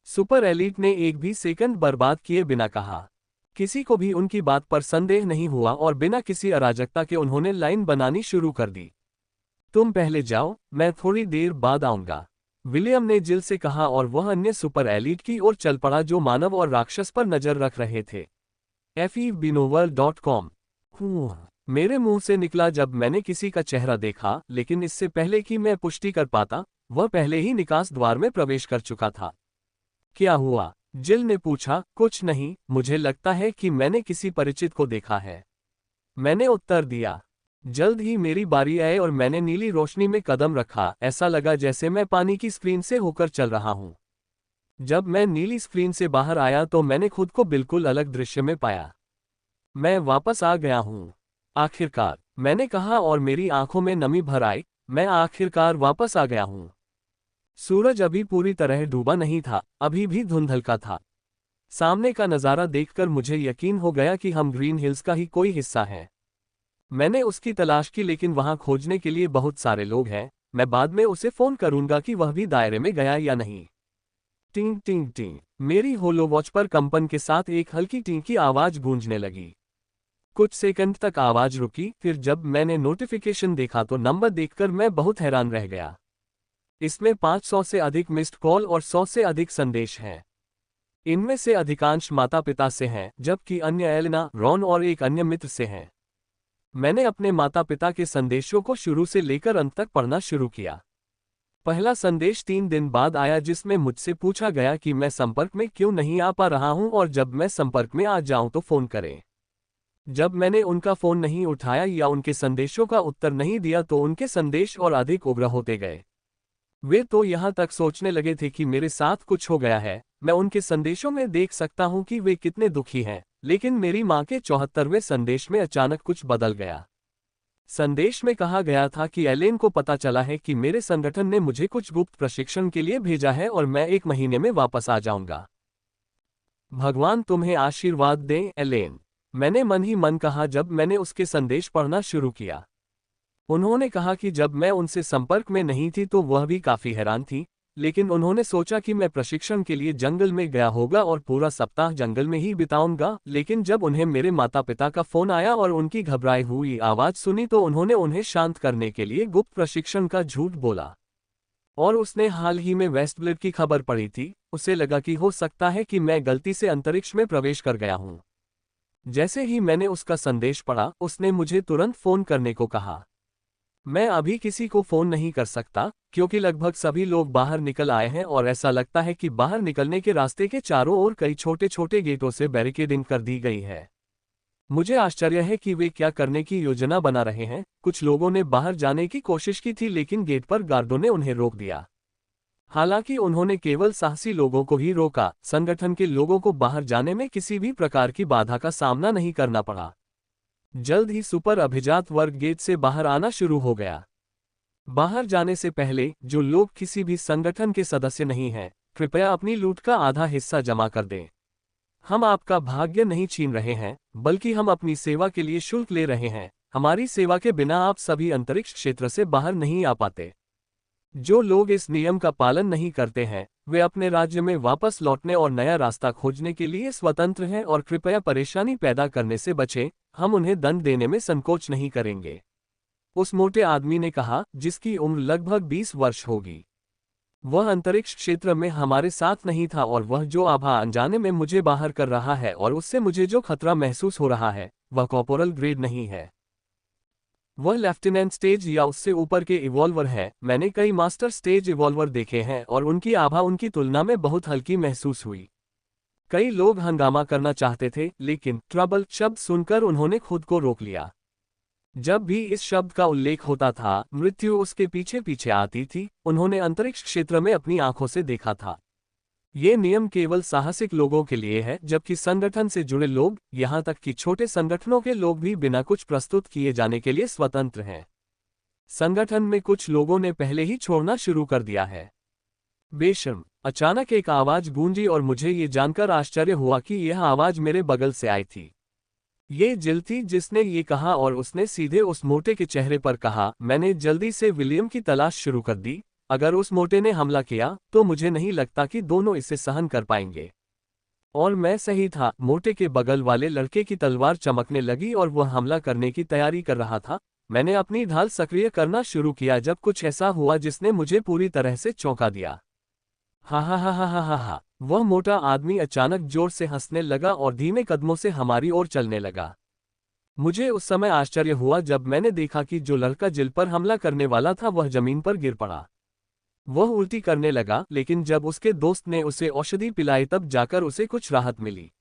सुपर एलीट ने एक भी सेकंड बर्बाद किए बिना कहा। किसी को भी उनकी बात पर संदेह नहीं हुआ और बिना किसी अराजकता के उन्होंने लाइन बनानी शुरू कर दी। तुम पहले जाओ, मैं थोड़ी देर बाद आऊंगा, विलियम ने जिल से कहा और वह अन्य सुपर एलीट की ओर चल पड़ा जो मानव और राक्षस पर नजर रख रहे थे। febinovel.com। मेरे मुंह से निकला जब मैंने किसी का चेहरा देखा, लेकिन इससे पहले कि मैं पुष्टि कर पाता, वह पहले ही निकास द्वार में प्रवेश कर चुका था। क्या हुआ? जिल ने पूछा। कुछ नहीं, मुझे लगता है कि मैंने किसी परिचित को देखा है, मैंने उत्तर दिया। जल्द ही मेरी बारी आई और मैंने नीली रोशनी में कदम रखा। ऐसा लगा जैसे मैं पानी की स्क्रीन से होकर चल रहा हूं। जब मैं नीली स्क्रीन से बाहर आया तो मैंने खुद को बिल्कुल अलग दृश्य में पाया। मैं वापस आ गया हूं, आखिरकार, मैंने कहा और मेरी आंखों में नमी भर आई। मैं आखिरकार वापस आ गया हूं। सूरज अभी पूरी तरह डूबा नहीं था, अभी भी धुंधलका था। सामने का नज़ारा देखकर मुझे यकीन हो गया कि हम ग्रीन हिल्स का ही कोई हिस्सा हैं। मैंने उसकी तलाश की, लेकिन वहां खोजने के लिए बहुत सारे लोग हैं। मैं बाद में उसे फोन करूंगा कि वह भी दायरे में गया या नहीं। टिंग टिंग टिंग, मेरी होलो वॉच पर कंपन के साथ एक हल्की टिंग की आवाज गूंजने लगी। कुछ सेकंड तक आवाज रुकी, फिर जब मैंने नोटिफिकेशन देखा तो नंबर देखकर मैं बहुत हैरान रह गया। इसमें 500 से अधिक मिस्ड कॉल और 100 से अधिक संदेश हैं। इनमें से अधिकांश माता पिता से हैं, जबकि अन्य एलेना, रॉन और एक अन्य मित्र से हैं। मैंने अपने माता पिता के संदेशों को शुरू से लेकर अंत तक पढ़ना शुरू किया। पहला संदेश 3 दिन बाद आया जिसमें मुझसे पूछा गया कि मैं संपर्क में क्यों नहीं आ पा रहा हूं और जब मैं संपर्क में आ जाऊं तो फोन करें। जब मैंने उनका फोन नहीं उठाया या उनके संदेशों का उत्तर नहीं दिया तो उनके संदेश और अधिक उग्र होते गए। वे तो यहां तक सोचने लगे थे कि मेरे साथ कुछ हो गया है। मैं उनके संदेशों में देख सकता हूं कि वे कितने दुखी हैं। लेकिन मेरी मां के 74वें संदेश में अचानक कुछ बदल गया। संदेश में कहा गया था कि एलेन को पता चला है कि मेरे संगठन ने मुझे कुछ गुप्त प्रशिक्षण के लिए भेजा है और मैं 1 महीने में वापस आ जाऊंगा। भगवान तुम्हें आशीर्वाद दें, एलेन, मैंने मन ही मन कहा जब मैंने उसके संदेश पढ़ना शुरू किया। उन्होंने कहा कि जब मैं उनसे संपर्क में नहीं थी तो वह भी काफी हैरान थी, लेकिन उन्होंने सोचा कि मैं प्रशिक्षण के लिए जंगल में गया होगा और पूरा सप्ताह जंगल में ही बिताऊंगा। लेकिन जब उन्हें मेरे माता पिता का फोन आया और उनकी घबराई हुई आवाज सुनी तो उन्होंने उन्हें शांत करने के लिए गुप्त प्रशिक्षण का झूठ बोला। और उसने हाल ही में वेस्टब्लिड की खबर पढ़ी थी। उसे लगा कि हो सकता है कि मैं गलती से अंतरिक्ष में प्रवेश कर गया हूं। जैसे ही मैंने उसका संदेश पढ़ा, उसने मुझे तुरंत फोन करने को कहा। मैं अभी किसी को फोन नहीं कर सकता क्योंकि लगभग सभी लोग बाहर निकल आए हैं और ऐसा लगता है कि बाहर निकलने के रास्ते के चारों ओर कई छोटे छोटे गेटों से बैरिकेडिंग कर दी गई है। मुझे आश्चर्य है कि वे क्या करने की योजना बना रहे हैं। कुछ लोगों ने बाहर जाने की कोशिश की थी, लेकिन गेट पर गार्डों ने उन्हें रोक दिया। हालांकि उन्होंने केवल साहसी लोगों को ही रोका, संगठन के लोगों को बाहर जाने में किसी भी प्रकार की बाधा का सामना नहीं करना पड़ा। जल्द ही सुपर अभिजात वर्ग गेट से बाहर आना शुरू हो गया। बाहर जाने से पहले जो लोग किसी भी संगठन के सदस्य नहीं हैं, कृपया अपनी लूट का आधा हिस्सा जमा कर दें। हम आपका भाग्य नहीं छीन रहे हैं, बल्कि हम अपनी सेवा के लिए शुल्क ले रहे हैं। हमारी सेवा के बिना आप सभी अंतरिक्ष क्षेत्र से बाहर नहीं आ पाते। जो लोग इस नियम का पालन नहीं करते हैं वे अपने राज्य में वापस लौटने और नया रास्ता खोजने के लिए स्वतंत्र हैं और कृपया परेशानी पैदा करने से बचें, हम उन्हें दंड देने में संकोच नहीं करेंगे। उस मोटे आदमी ने कहा, जिसकी उम्र लगभग 20 वर्ष होगी। वह अंतरिक्ष क्षेत्र में हमारे साथ नहीं था और वह जो आभा अनजाने में मुझे बाहर कर रहा है और उससे मुझे जो खतरा महसूस हो रहा है वह कॉर्पोरल ग्रेड नहीं है। वह लेफ्टिनेंट स्टेज या उससे ऊपर के इवॉल्वर है। मैंने कई मास्टर स्टेज इवॉल्वर देखे हैं और उनकी आभा उनकी तुलना में बहुत हल्की महसूस हुई। कई लोग हंगामा करना चाहते थे, लेकिन ट्रबल शब्द सुनकर उन्होंने खुद को रोक लिया। जब भी इस शब्द का उल्लेख होता था, मृत्यु उसके पीछे पीछे आती थी। उन्होंने अंतरिक्ष क्षेत्र में अपनी आंखों से देखा था। ये नियम केवल साहसिक लोगों के लिए है, जबकि संगठन से जुड़े लोग, यहां तक कि छोटे संगठनों के लोग भी बिना कुछ प्रस्तुत किए जाने के लिए स्वतंत्र हैं। संगठन में कुछ लोगों ने पहले ही छोड़ना शुरू कर दिया है। बेशर्म, अचानक एक आवाज गूंजी और मुझे ये जानकर आश्चर्य हुआ कि यह आवाज मेरे बगल से आई थी। ये जिल थी जिसने ये कहा और उसने सीधे उस मोटे के चेहरे पर कहा। मैंने जल्दी से विलियम की तलाश शुरू कर दी। अगर उस मोटे ने हमला किया तो मुझे नहीं लगता कि दोनों इसे सहन कर पाएंगे। और मैं सही था। मोटे के बगल वाले लड़के की तलवार चमकने लगी और वह हमला करने की तैयारी कर रहा था। मैंने अपनी ढाल सक्रिय करना शुरू किया जब कुछ ऐसा हुआ जिसने मुझे पूरी तरह से चौंका दिया। हा हा हा हा हा हा हा। वह मोटा आदमी अचानक जोर से हंसने लगा और धीमे कदमों से हमारी ओर चलने लगा। मुझे उस समय आश्चर्य हुआ जब मैंने देखा कि जो लड़का जिल पर हमला करने वाला था वह जमीन पर गिर पड़ा। वह उल्टी करने लगा, लेकिन जब उसके दोस्त ने उसे औषधि पिलाई तब जाकर उसे कुछ राहत मिली।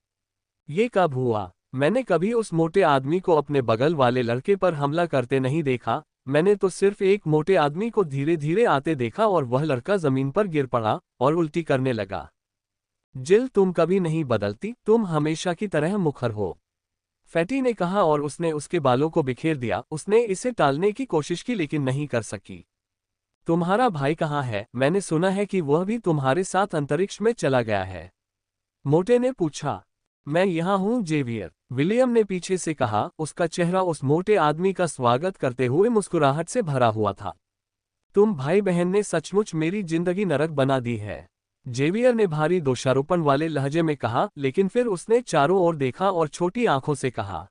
ये कब हुआ? मैंने कभी उस मोटे आदमी को अपने बगल वाले लड़के पर हमला करते नहीं देखा। मैंने तो सिर्फ एक मोटे आदमी को धीरे धीरे आते देखा और वह लड़का जमीन पर गिर पड़ा और उल्टी करने लगा। जिल, तुम कभी नहीं बदलती, तुम हमेशा की तरह मुखर हो, फैटी ने कहा और उसने उसके बालों को बिखेर दिया। उसने इसे टालने की कोशिश की लेकिन नहीं कर सकी। तुम्हारा भाई कहाँ है? मैंने सुना है कि वह भी तुम्हारे साथ अंतरिक्ष में चला गया है, मोटे ने पूछा। मैं यहाँ हूँ जेवियर, विलियम ने पीछे से कहा। उसका चेहरा उस मोटे आदमी का स्वागत करते हुए मुस्कुराहट से भरा हुआ था। तुम भाई बहन ने सचमुच मेरी जिंदगी नरक बना दी है, जेवियर ने भारी दोषारोपण वाले लहजे में कहा, लेकिन फिर उसने चारों ओर देखा और छोटी आंखों से कहा,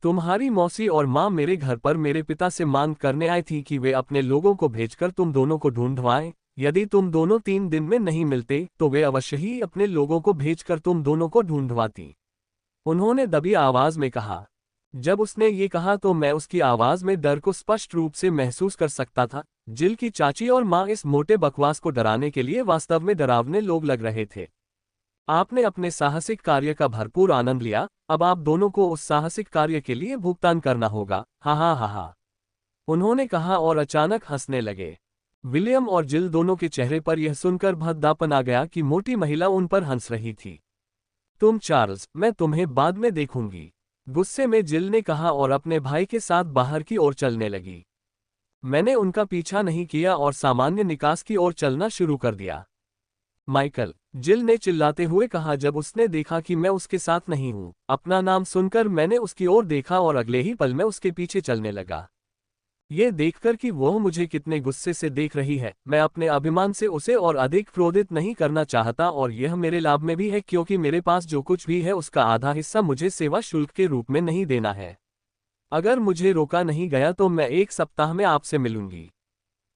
तुम्हारी मौसी और माँ मेरे घर पर मेरे पिता से मांग करने आई थी कि वे अपने लोगों को भेजकर तुम दोनों को ढूंढवाएं। यदि तुम दोनों 3 दिन में नहीं मिलते तो वे अवश्य ही अपने लोगों को भेजकर तुम दोनों को ढूंढवाती, उन्होंने दबी आवाज में कहा। जब उसने ये कहा तो मैं उसकी आवाज में डर को स्पष्ट रूप से महसूस कर सकता था। जिल की चाची और माँ इस मोटे बकवास को डराने के लिए वास्तव में डरावने लोग लग रहे थे। आपने अपने साहसिक कार्य का भरपूर आनंद लिया, अब आप दोनों को उस साहसिक कार्य के लिए भुगतान करना होगा। हा हा हा हा, उन्होंने कहा और अचानक हंसने लगे। विलियम और जिल दोनों के चेहरे पर यह सुनकर भद्दापन आ गया कि मोटी महिला उन पर हंस रही थी। तुम चार्ल्स, मैं तुम्हें बाद में देखूंगी, गुस्से में जिल ने कहा और अपने भाई के साथ बाहर की ओर चलने लगी। मैंने उनका पीछा नहीं किया और सामान्य निकास की ओर चलना शुरू कर दिया। माइकल, जिल ने चिल्लाते हुए कहा जब उसने देखा कि मैं उसके साथ नहीं हूं। अपना नाम सुनकर मैंने उसकी ओर देखा और अगले ही पल मैं उसके पीछे चलने लगा। ये देखकर कि वह मुझे कितने गुस्से से देख रही है, मैं अपने अभिमान से उसे और अधिक क्रोधित नहीं करना चाहता और यह मेरे लाभ में भी है क्योंकि मेरे पास जो कुछ भी है उसका आधा हिस्सा मुझे सेवा शुल्क के रूप में नहीं देना है। अगर मुझे रोका नहीं गया तो मैं 1 सप्ताह में आपसे मिलूंगी,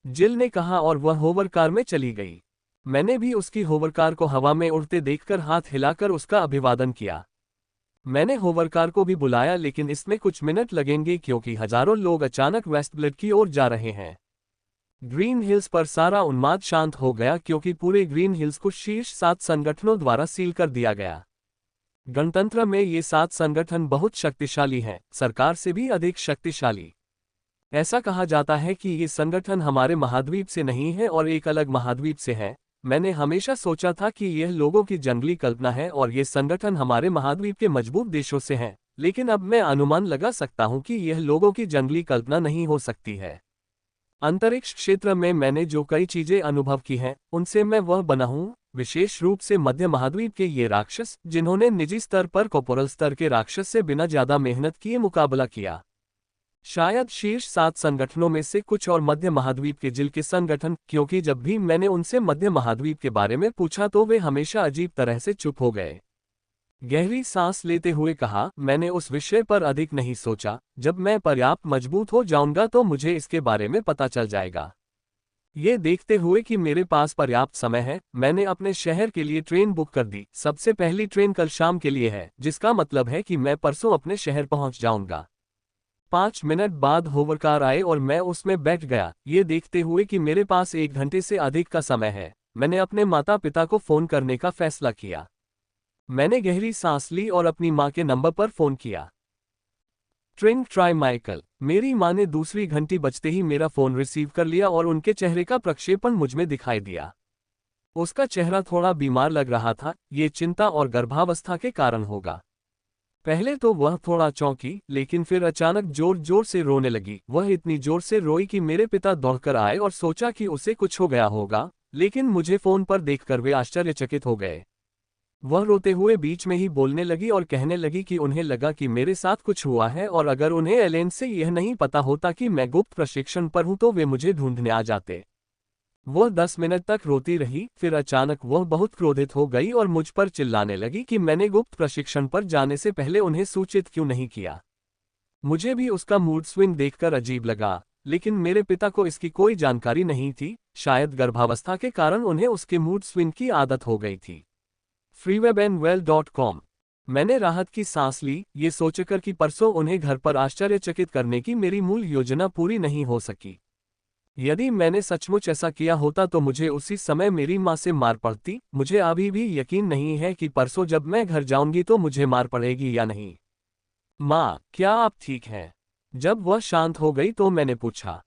जिल ने कहा और वह होवरकार में चली गई। मैंने भी उसकी होवरकार को हवा में उड़ते देखकर हाथ हिलाकर उसका अभिवादन किया। मैंने होवरकार को भी बुलाया लेकिन इसमें कुछ मिनट लगेंगे क्योंकि हजारों लोग अचानक वेस्टब्लिड की ओर जा रहे हैं। ग्रीन हिल्स पर सारा उन्माद शांत हो गया क्योंकि पूरे ग्रीन हिल्स को शीर्ष 7 संगठनों द्वारा सील कर दिया गया। गणतंत्र में ये 7 संगठन बहुत शक्तिशाली हैं, सरकार से भी अधिक शक्तिशाली। ऐसा कहा जाता है कि ये संगठन हमारे महाद्वीप से नहीं है और एक अलग महाद्वीप से है। मैंने हमेशा सोचा था कि यह लोगों की जंगली कल्पना है और ये संगठन हमारे महाद्वीप के मजबूत देशों से हैं, लेकिन अब मैं अनुमान लगा सकता हूं कि यह लोगों की जंगली कल्पना नहीं हो सकती है। अंतरिक्ष क्षेत्र में मैंने जो कई चीजें अनुभव की हैं, उनसे मैं वह बना हूं, विशेष रूप से मध्य महाद्वीप के ये राक्षस जिन्होंने निजी स्तर पर कॉर्पोरल स्तर के राक्षस से बिना ज्यादा मेहनत किए मुकाबला किया। शायद शीर्ष 7 संगठनों में से कुछ और मध्य महाद्वीप के जिल के संगठन, क्योंकि जब भी मैंने उनसे मध्य महाद्वीप के बारे में पूछा तो वे हमेशा अजीब तरह से चुप हो गए। गहरी सांस लेते हुए कहा, मैंने उस विषय पर अधिक नहीं सोचा, जब मैं पर्याप्त मजबूत हो जाऊंगा तो मुझे इसके बारे में पता चल जाएगा। ये देखते हुए कि मेरे पास पर्याप्त समय है, मैंने अपने शहर के लिए ट्रेन बुक कर दी। सबसे पहली ट्रेन कल शाम के लिए है, जिसका मतलब है कि मैं परसों अपने शहर पहुंच जाऊंगा। 5 मिनट बाद होवर कार आए और मैं उसमें बैठ गया। ये देखते हुए कि मेरे पास 1 घंटे से अधिक का समय है, मैंने अपने माता पिता को फोन करने का फैसला किया। मैंने गहरी सांस ली और अपनी माँ के नंबर पर फोन किया। ट्रिंग ट्राई माइकल। मेरी माँ ने दूसरी घंटी बजते ही मेरा फोन रिसीव कर लिया और उनके चेहरे का प्रक्षेपण मुझमें दिखाई दिया। उसका चेहरा थोड़ा बीमार लग रहा था, ये चिंता और गर्भावस्था के कारण होगा। पहले तो वह थोड़ा चौंकी, लेकिन फिर अचानक जोर जोर से रोने लगी। वह इतनी जोर से रोई कि मेरे पिता दौड़कर आए और सोचा कि उसे कुछ हो गया होगा, लेकिन मुझे फोन पर देखकर वे आश्चर्यचकित हो गए। वह रोते हुए बीच में ही बोलने लगी और कहने लगी कि उन्हें लगा कि मेरे साथ कुछ हुआ है और अगर उन्हें एलेन से यह नहीं पता होता कि मैं गुप्त प्रशिक्षण पर हूं तो वे मुझे ढूंढने आ जाते। वह 10 मिनट तक रोती रही, फिर अचानक वह बहुत क्रोधित हो गई और मुझ पर चिल्लाने लगी कि मैंने गुप्त प्रशिक्षण पर जाने से पहले उन्हें सूचित क्यों नहीं किया। मुझे भी उसका मूड स्विंग देखकर अजीब लगा, लेकिन मेरे पिता को इसकी कोई जानकारी नहीं थी। शायद गर्भावस्था के कारण उन्हें उसके मूड स्विंग की आदत हो गई थी। freewebandwell.com। मैंने राहत की सांस ली, ये सोचकर कि परसों उन्हें घर पर आश्चर्यचकित करने की मेरी मूल योजना पूरी नहीं हो सकी। यदि मैंने सचमुच ऐसा किया होता तो मुझे उसी समय मेरी माँ से मार पड़ती। मुझे अभी भी यकीन नहीं है कि परसों जब मैं घर जाऊंगी तो मुझे मार पड़ेगी या नहीं। माँ, क्या आप ठीक हैं? जब वह शांत हो गई तो मैंने पूछा।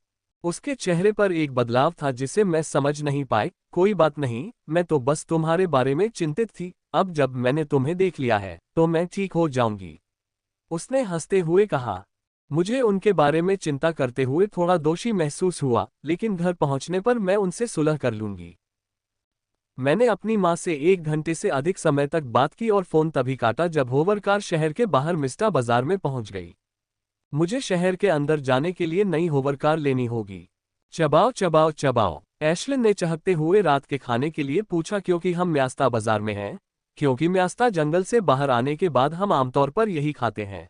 उसके चेहरे पर एक बदलाव था जिसे मैं समझ नहीं पाई। कोई बात नहीं, मैं तो बस तुम्हारे बारे में चिंतित थी। अब जब मैंने तुम्हें देख लिया है तो मैं ठीक हो जाऊंगी, उसने हंसते हुए कहा। मुझे उनके बारे में चिंता करते हुए थोड़ा दोषी महसूस हुआ, लेकिन घर पहुंचने पर मैं उनसे सुलह कर लूंगी। मैंने अपनी माँ से 1 घंटे से अधिक समय तक बात की और फोन तभी काटा जब होवर कार शहर के बाहर मिस्टा बाजार में पहुंच गई। मुझे शहर के अंदर जाने के लिए नई होवर कार लेनी होगी। चबाओ चबाओ चबाओ, एशलिन ने चहकते हुए रात के खाने के लिए पूछा, क्योंकि हम म्यास्ता बाजार में हैं। क्योंकि म्यास्ता जंगल से बाहर आने के बाद हम आमतौर पर यही खाते हैं।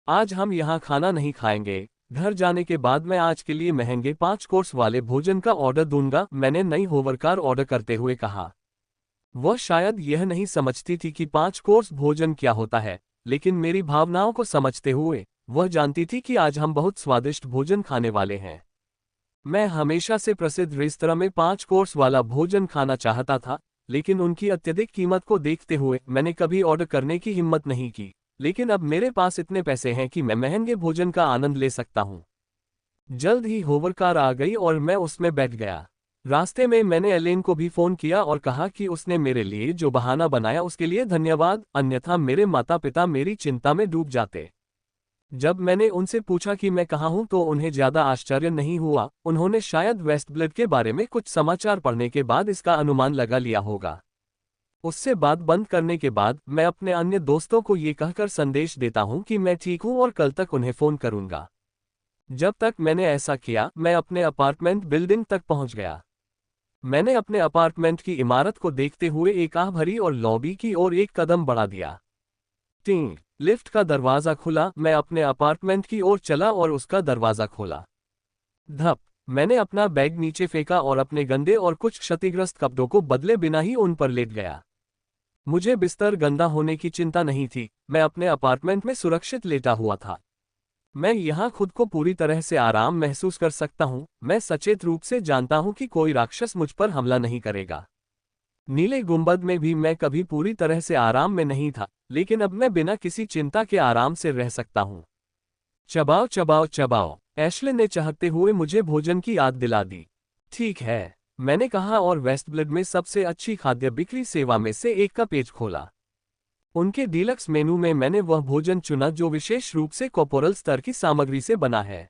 आज हम यहाँ खाना नहीं खाएंगे। घर जाने के बाद मैं आज के लिए महंगे 5 कोर्स वाले भोजन का ऑर्डर दूंगा, मैंने नई होवर कार ऑर्डर करते हुए कहा। वह शायद यह नहीं समझती थी कि 5 कोर्स भोजन क्या होता है, लेकिन मेरी भावनाओं को समझते हुए वह जानती थी कि आज हम बहुत स्वादिष्ट भोजन खाने वाले हैं। मैं हमेशा से प्रसिद्ध रेस्तरां में 5 कोर्स वाला भोजन खाना चाहता था, लेकिन उनकी अत्यधिक कीमत को देखते हुए मैंने कभी ऑर्डर करने की हिम्मत नहीं की। लेकिन अब मेरे पास इतने पैसे हैं कि मैं महंगे भोजन का आनंद ले सकता हूँ। जल्द ही होवर कार आ गई और मैं उसमें बैठ गया। रास्ते में मैंने एलेन को भी फोन किया और कहा कि उसने मेरे लिए जो बहाना बनाया उसके लिए धन्यवाद, अन्यथा मेरे माता पिता मेरी चिंता में डूब जाते। जब मैंने उनसे पूछा कि मैं कहाँ हूँ तो उन्हें ज्यादा आश्चर्य नहीं हुआ। उन्होंने शायद वेस्टब्लड के बारे में कुछ समाचार पढ़ने के बाद इसका अनुमान लगा लिया होगा। उससे बात बंद करने के बाद मैं अपने अन्य दोस्तों को ये कहकर संदेश देता हूँ कि मैं ठीक हूँ और कल तक उन्हें फोन करूंगा। जब तक मैंने ऐसा किया, मैं अपने अपार्टमेंट बिल्डिंग तक पहुंच गया। मैंने अपने अपार्टमेंट की इमारत को देखते हुए एक आह भरी और लॉबी की ओर एक कदम बढ़ा दिया। टिंग, लिफ्ट का दरवाजा खुला। मैं अपने अपार्टमेंट की ओर चला और उसका दरवाजा खोला। धप, मैंने अपना बैग नीचे फेंका और अपने गंदे और कुछ क्षतिग्रस्त कपड़ों को बदले बिना ही उन पर लेट गया। मुझे बिस्तर गंदा होने की चिंता नहीं थी, मैं अपने अपार्टमेंट में सुरक्षित लेटा हुआ था। मैं यहाँ खुद को पूरी तरह से आराम महसूस कर सकता हूँ। मैं सचेत रूप से जानता हूँ कि कोई राक्षस मुझ पर हमला नहीं करेगा। नीले गुंबद में भी मैं कभी पूरी तरह से आराम में नहीं था, लेकिन अब मैं बिना किसी चिंता के आराम से रह सकता हूँ। चबाओ चबाओ चबाओ, एशले ने चहकते हुए मुझे भोजन की याद दिला दी। ठीक है, मैंने कहा और वेस्टब्लड में सबसे अच्छी खाद्य बिक्री सेवा में से एक का पेज खोला। उनके डीलक्स मेनू में मैंने वह भोजन चुना जो विशेष रूप से कॉर्पोरल स्तर की सामग्री से बना है।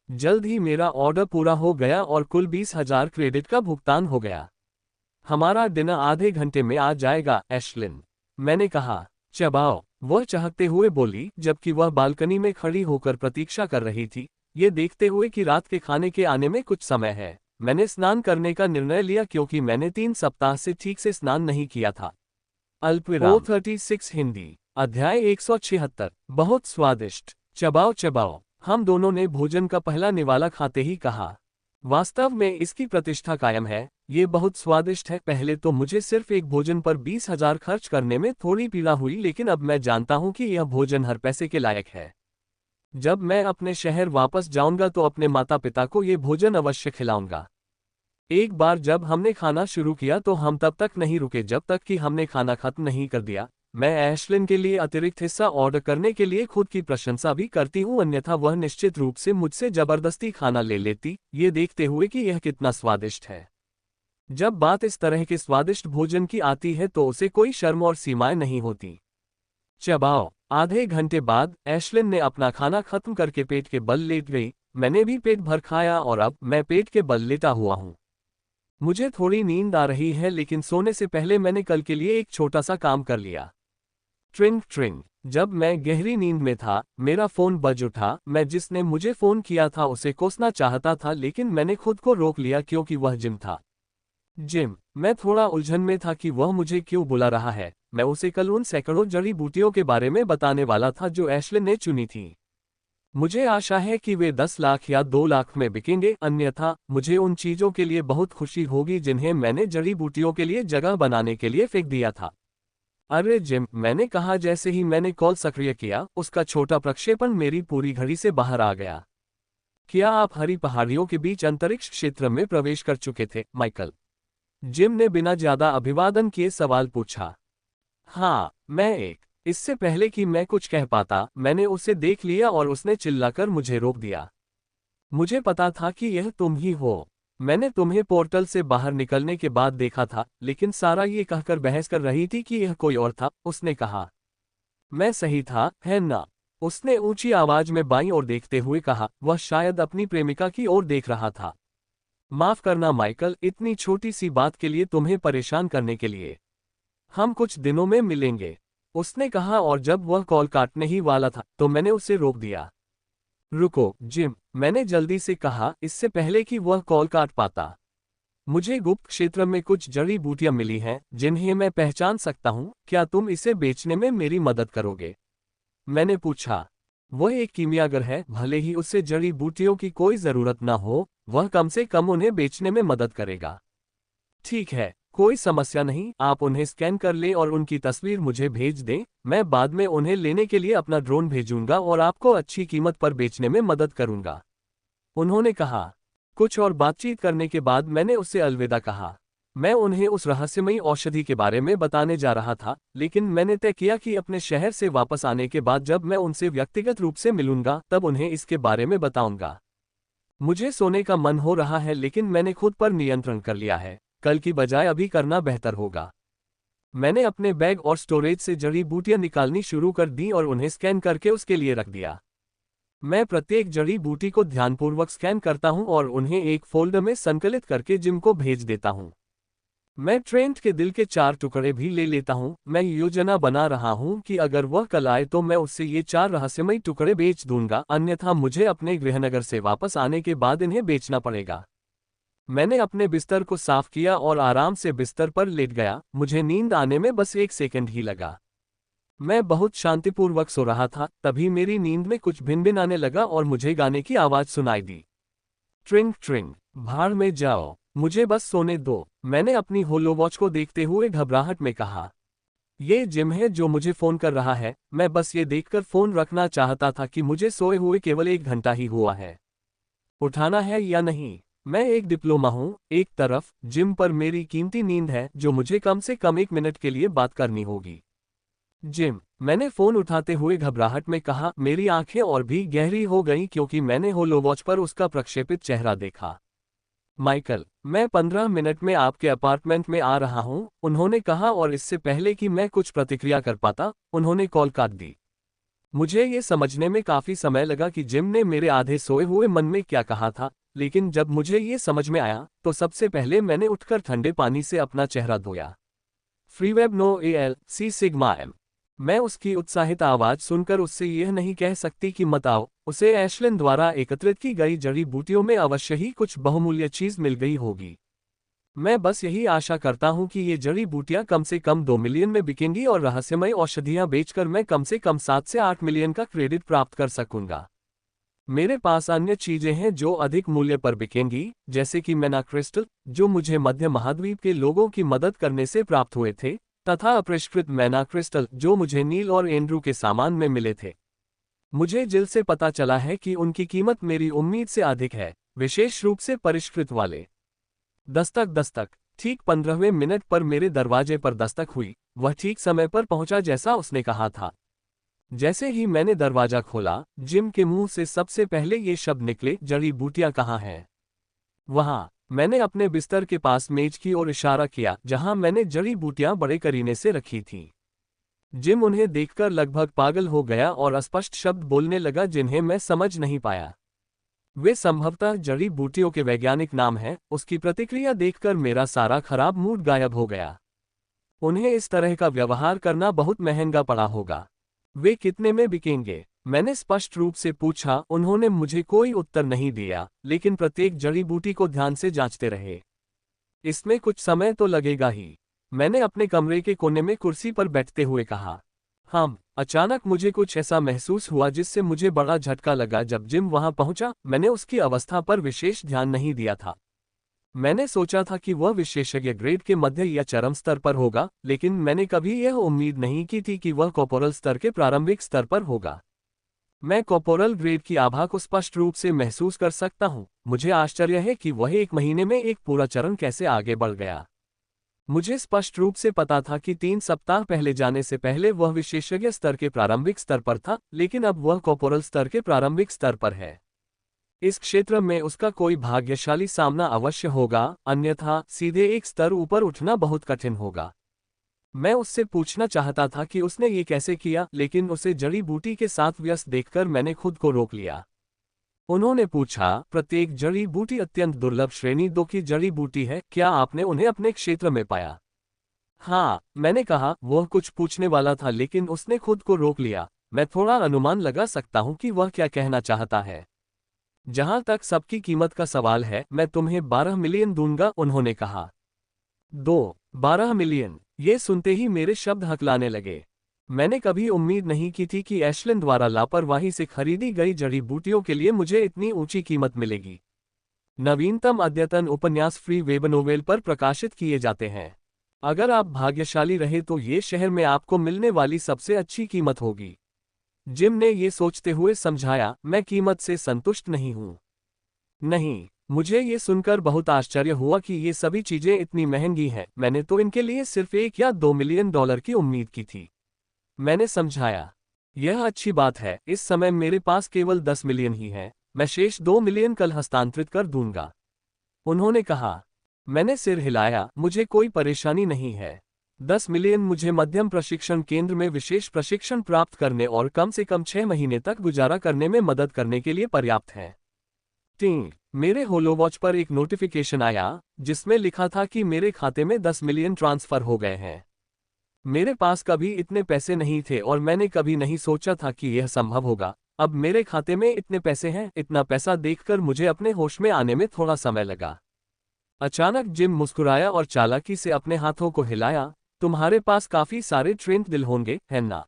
जल्द ही मेरा ऑर्डर पूरा हो गया और कुल 20,000 क्रेडिट का भुगतान हो गया। हमारा डिनर आधे घंटे में आ जाएगा, एशलिन, मैंने कहा। चबाओ, वह चाहते हुए बोली जबकि वह बालकनी में खड़ी होकर प्रतीक्षा कर रही थी। ये देखते हुए कि रात के खाने के आने में कुछ समय है, मैंने स्नान करने का निर्णय लिया क्योंकि मैंने 3 सप्ताह से ठीक से स्नान नहीं किया था। अल्पविराम। 36 हिंदी। अध्याय 176। बहुत स्वादिष्ट। चबाओ चबाओ, हम दोनों ने भोजन का पहला निवाला खाते ही कहा। वास्तव में इसकी प्रतिष्ठा कायम है, ये बहुत स्वादिष्ट है। पहले तो मुझे सिर्फ एक भोजन पर 20,000 खर्च करने में थोड़ी पीड़ा हुई, लेकिन अब मैं जानता हूं कि यह भोजन हर पैसे के लायक है। जब मैं अपने शहर वापस जाऊंगा तो अपने माता पिता को ये भोजन अवश्य खिलाऊंगा। एक बार जब हमने खाना शुरू किया तो हम तब तक नहीं रुके जब तक कि हमने खाना खत्म नहीं कर दिया। मैं एशलिन के लिए अतिरिक्त हिस्सा ऑर्डर करने के लिए खुद की प्रशंसा भी करती हूँ, अन्यथा वह निश्चित रूप से मुझसे जबरदस्ती खाना ले लेती, ये देखते हुए कि यह कितना स्वादिष्ट है। जब बात इस तरह के स्वादिष्ट भोजन की आती है तो उसे कोई शर्म और सीमाएं नहीं होती। चबाओ। आधे घंटे बाद एशलिन ने अपना खाना खत्म करके पेट के बल लेट गई। मैंने भी पेट भर खाया और अब मैं पेट के बल लेटा हुआ हूँ। मुझे थोड़ी नींद आ रही है, लेकिन सोने से पहले मैंने कल के लिए एक छोटा सा काम कर लिया। ट्रिंग ट्रिंग। जब मैं गहरी नींद में था, मेरा फोन बज उठा। मैं जिसने मुझे फोन किया था उसे कोसना चाहता था, लेकिन मैंने खुद को रोक लिया क्योंकि वह जिम था। जिम। मैं थोड़ा उलझन में था कि वह मुझे क्यों बुला रहा है। मैं उसे कल उन सैकड़ों जड़ी बूटियों के बारे में बताने वाला था जो एशलिन ने चुनी थी। मुझे आशा है कि वे 10 लाख या 2 लाख में बिकेंगे, अन्यथा मुझे उन चीजों के लिए बहुत खुशी होगी जिन्हें मैंने जड़ी बूटियों के लिए जगह बनाने के लिए फेंक दिया था। अरे जिम, मैंने कहा जैसे ही मैंने कॉल सक्रिय किया, उसका छोटा प्रक्षेपण मेरी पूरी घड़ी से बाहर आ गया। क्या आप हरी पहाड़ियों के बीच अंतरिक्ष क्षेत्र में प्रवेश कर चुके थे, माइकल? जिम ने बिना ज्यादा अभिवादन किए सवाल पूछा। हाँ, मैं एक। इससे पहले कि मैं कुछ कह पाता, मैंने उसे देख लिया और उसने चिल्लाकर मुझे रोक दिया। मुझे पता था कि यह तुम ही हो। मैंने तुम्हें पोर्टल से बाहर निकलने के बाद देखा था, लेकिन सारा ये कहकर बहस कर रही थी कि यह कोई और था, उसने कहा। मैं सही था, है ना? उसने ऊंची आवाज में बाईं ओर देखते हुए कहा। वह शायद अपनी प्रेमिका की ओर देख रहा था। माफ करना माइकल, इतनी छोटी सी बात के लिए तुम्हें परेशान करने के लिए। हम कुछ दिनों में मिलेंगे, उसने कहा, और जब वह कॉल काटने ही वाला था तो मैंने उसे रोक दिया। रुको जिम, मैंने जल्दी से कहा, इससे पहले कि वह कॉल काट पाता। मुझे गुप्त क्षेत्र में कुछ जड़ी बूटियां मिली हैं जिन्हें मैं पहचान सकता हूं, क्या तुम इसे बेचने में मेरी मदद करोगे? मैंने पूछा। वह एक कीमियागर है, भले ही उससे जड़ी बूटियों की कोई जरूरत न हो, वह कम से कम उन्हें बेचने में मदद करेगा। ठीक है, कोई समस्या नहीं, आप उन्हें स्कैन कर लें और उनकी तस्वीर मुझे भेज दें। मैं बाद में उन्हें लेने के लिए अपना ड्रोन भेजूंगा और आपको अच्छी कीमत पर बेचने में मदद करूंगा, उन्होंने कहा। कुछ और बातचीत करने के बाद मैंने उससे अलविदा कहा। मैं उन्हें उस रहस्यमयी औषधि के बारे में बताने जा रहा था, लेकिन मैंने तय किया कि अपने शहर से वापस आने के बाद जब मैं उनसे व्यक्तिगत रूप से मिलूंगा तब उन्हें इसके बारे में बताऊंगा। मुझे सोने का मन हो रहा है, लेकिन मैंने खुद पर नियंत्रण कर लिया है। कल की बजाय अभी करना बेहतर होगा। मैंने अपने बैग और स्टोरेज से जड़ी बूटियां निकालनी शुरू कर दी और उन्हें स्कैन करके उसके लिए रख दिया। मैं प्रत्येक जड़ी बूटी को ध्यानपूर्वक स्कैन करता हूं और उन्हें एक फोल्डर में संकलित करके जिम को भेज देता हूं। मैं ट्रेंट के दिल के 4 टुकड़े भी ले लेता हूं। मैं योजना बना रहा हूं कि अगर वह कल आए तो मैं उससे ये 4 रहस्यमयी टुकड़े बेच दूंगा, अन्यथा मुझे अपने गृहनगर से वापस आने के बाद इन्हें बेचना पड़ेगा। मैंने अपने बिस्तर को साफ किया और आराम से बिस्तर पर लेट गया। मुझे नींद आने में बस 1 सेकंड ही लगा। मैं बहुत शांतिपूर्वक सो रहा था, तभी मेरी नींद में कुछ भिनभिनाने लगा और मुझे गाने की आवाज सुनाई दी। ट्रिंग ट्रिंग, भाड़ में जाओ, मुझे बस सोने दो, मैंने अपनी होलो वॉच को देखते हुए घबराहट में कहा। ये जिम है जो मुझे फोन कर रहा है। मैं बस ये देखकर फोन रखना चाहता था कि मुझे सोए हुए केवल 1 घंटा ही हुआ है। उठाना है या नहीं? मैं एक डिप्लोमा हूँ। एक तरफ जिम पर मेरी कीमती नींद है जो मुझे कम से कम 1 मिनट के लिए बात करनी होगी। जिम, मैंने फोन उठाते हुए घबराहट में कहा। मेरी आंखें और भी गहरी हो गईं क्योंकि मैंने होलोवॉच पर उसका प्रक्षेपित चेहरा देखा। माइकल, मैं 15 मिनट में आपके अपार्टमेंट में आ रहा हूँ, उन्होंने कहा, और इससे पहले कि मैं कुछ प्रतिक्रिया कर पाता, उन्होंने कॉल काट दी। मुझे ये समझने में काफी समय लगा कि जिम ने मेरे आधे सोए हुए मन में क्या कहा था, लेकिन जब मुझे ये समझ में आया तो सबसे पहले मैंने उठकर ठंडे पानी से अपना चेहरा धोया। फ्रीवेब नो एल सी सिग्मा एम मैं उसकी उत्साहित आवाज सुनकर उससे यह नहीं कह सकती कि मत आओ, उसे एशलिन द्वारा एकत्रित की गई जड़ी बूटियों में अवश्य ही कुछ बहुमूल्य चीज मिल गई होगी। मैं बस यही आशा करता हूं कि ये जड़ी बूटियां कम से कम 2 मिलियन में बिकेंगी और रहस्यमय औषधियां बेचकर मैं कम से कम 7 से 8 मिलियन का क्रेडिट प्राप्त कर सकूंगा। मेरे पास अन्य चीजें हैं जो अधिक मूल्य पर बिकेंगी, जैसे कि मैना क्रिस्टल, जो मुझे मध्य महाद्वीप के लोगों की मदद करने से प्राप्त हुए थे, तथा अपरिष्कृत मैना क्रिस्टल जो मुझे नील और एंड्रू के सामान में मिले थे। मुझे जिल से पता चला है कि उनकी कीमत मेरी उम्मीद से अधिक है, विशेष रूप से परिष्कृत वाले। दस्तक दस्तक। ठीक 15वें मिनट पर मेरे दरवाजे पर दस्तक हुई। वह ठीक समय पर पहुंचा जैसा उसने कहा था। जैसे ही मैंने दरवाजा खोला, जिम के मुंह से सबसे पहले ये शब्द निकले, जड़ी बूटियां कहाँ हैं? वहां। मैंने अपने बिस्तर के पास मेज की ओर इशारा किया जहां मैंने जड़ी बूटियां बड़े करीने से रखी थीं। जिम उन्हें देखकर लगभग पागल हो गया और अस्पष्ट शब्द बोलने लगा जिन्हें मैं समझ नहीं पाया। वे संभवतः जड़ी बूटियों के वैज्ञानिक नाम हैं। उसकी प्रतिक्रिया देखकर मेरा सारा खराब मूड गायब हो गया। उन्हें इस तरह का व्यवहार करना बहुत महंगा पड़ा होगा। वे कितने में बिकेंगे? मैंने स्पष्ट रूप से पूछा। उन्होंने मुझे कोई उत्तर नहीं दिया, लेकिन प्रत्येक जड़ी बूटी को ध्यान से जांचते रहे। इसमें कुछ समय तो लगेगा ही, मैंने अपने कमरे के कोने में कुर्सी पर बैठते हुए कहा। हाँ, अचानक मुझे कुछ ऐसा महसूस हुआ जिससे मुझे बड़ा झटका लगा जब जिम वहां पहुंचा। मैंने उसकी अवस्था पर विशेष ध्यान नहीं दिया था। मैंने सोचा था कि वह विशेषज्ञ ग्रेड के मध्य या चरम स्तर पर होगा, लेकिन मैंने कभी यह उम्मीद नहीं की थी कि वह कॉर्पोरल स्तर के प्रारंभिक स्तर पर होगा। मैं कॉर्पोरल ग्रेड की आभा को स्पष्ट रूप से महसूस कर सकता हूं। मुझे आश्चर्य है कि वह 1 महीने में एक पूरा चरण कैसे आगे बढ़ गया। मुझे स्पष्ट रूप से पता था कि 3 सप्ताह पहले जाने से पहले वह विशेषज्ञ स्तर के प्रारंभिक स्तर पर था, लेकिन अब वह कॉर्पोरल स्तर के प्रारंभिक स्तर पर है। इस क्षेत्र में उसका कोई भाग्यशाली सामना अवश्य होगा, अन्यथा सीधे एक स्तर ऊपर उठना बहुत कठिन होगा। मैं उससे पूछना चाहता था कि उसने ये कैसे किया, लेकिन उसे जड़ी बूटी के साथ व्यस्त देखकर मैंने खुद को रोक लिया। उन्होंने पूछा, प्रत्येक जड़ी बूटी अत्यंत दुर्लभ श्रेणी 2 की जड़ी बूटी है, क्या आपने उन्हें अपने क्षेत्र में पाया? हाँ, मैंने कहा। वह कुछ पूछने वाला था लेकिन उसने खुद को रोक लिया। मैं थोड़ा अनुमान लगा सकता हूं कि वह क्या कहना चाहता है। जहां तक सबकी कीमत का सवाल है, मैं तुम्हें 12 मिलियन दूंगा, उन्होंने कहा। 12 मिलियन। ये सुनते ही मेरे शब्द हकलाने लगे। मैंने कभी उम्मीद नहीं की थी कि एशलिन द्वारा लापरवाही से खरीदी गई जड़ी बूटियों के लिए मुझे इतनी ऊंची कीमत मिलेगी। नवीनतम अद्यतन उपन्यास फ्री वेब नोवेल पर प्रकाशित किए जाते हैं। अगर आप भाग्यशाली रहे तो ये शहर में आपको मिलने वाली सबसे अच्छी कीमत होगी। जिम ने ये सोचते हुए समझाया, मैं कीमत से संतुष्ट नहीं हूं। नहीं, मुझे ये सुनकर बहुत आश्चर्य हुआ कि ये सभी चीजें इतनी महंगी हैं। मैंने तो इनके लिए सिर्फ 1 या 2 मिलियन डॉलर की उम्मीद की थी। मैंने समझाया, यह अच्छी बात है। इस समय मेरे पास केवल 10 मिलियन ही है। मैं शेष 2 मिलियन कल हस्तांतरित कर दूंगा, उन्होंने कहा। मैंने सिर हिलाया। मुझे कोई परेशानी नहीं है। 10 मिलियन मुझे मध्यम प्रशिक्षण केंद्र में विशेष प्रशिक्षण प्राप्त करने और कम से कम 6 महीने तक गुजारा करने में मदद करने के लिए पर्याप्त है। टिंग। मेरे होलोवॉच पर एक नोटिफिकेशन आया जिसमें लिखा था कि मेरे खाते में 10 मिलियन ट्रांसफर हो गए हैं। मेरे पास कभी इतने पैसे नहीं थे और मैंने कभी नहीं सोचा था कि यह संभव होगा। अब मेरे खाते में इतने पैसे हैं। इतना पैसा देखकर मुझे अपने होश में आने में थोड़ा समय लगा। अचानक जिम मुस्कुराया और चालाकी से अपने हाथों को हिलाया। तुम्हारे पास काफी सारे ट्रेंट दिल होंगे, है ना?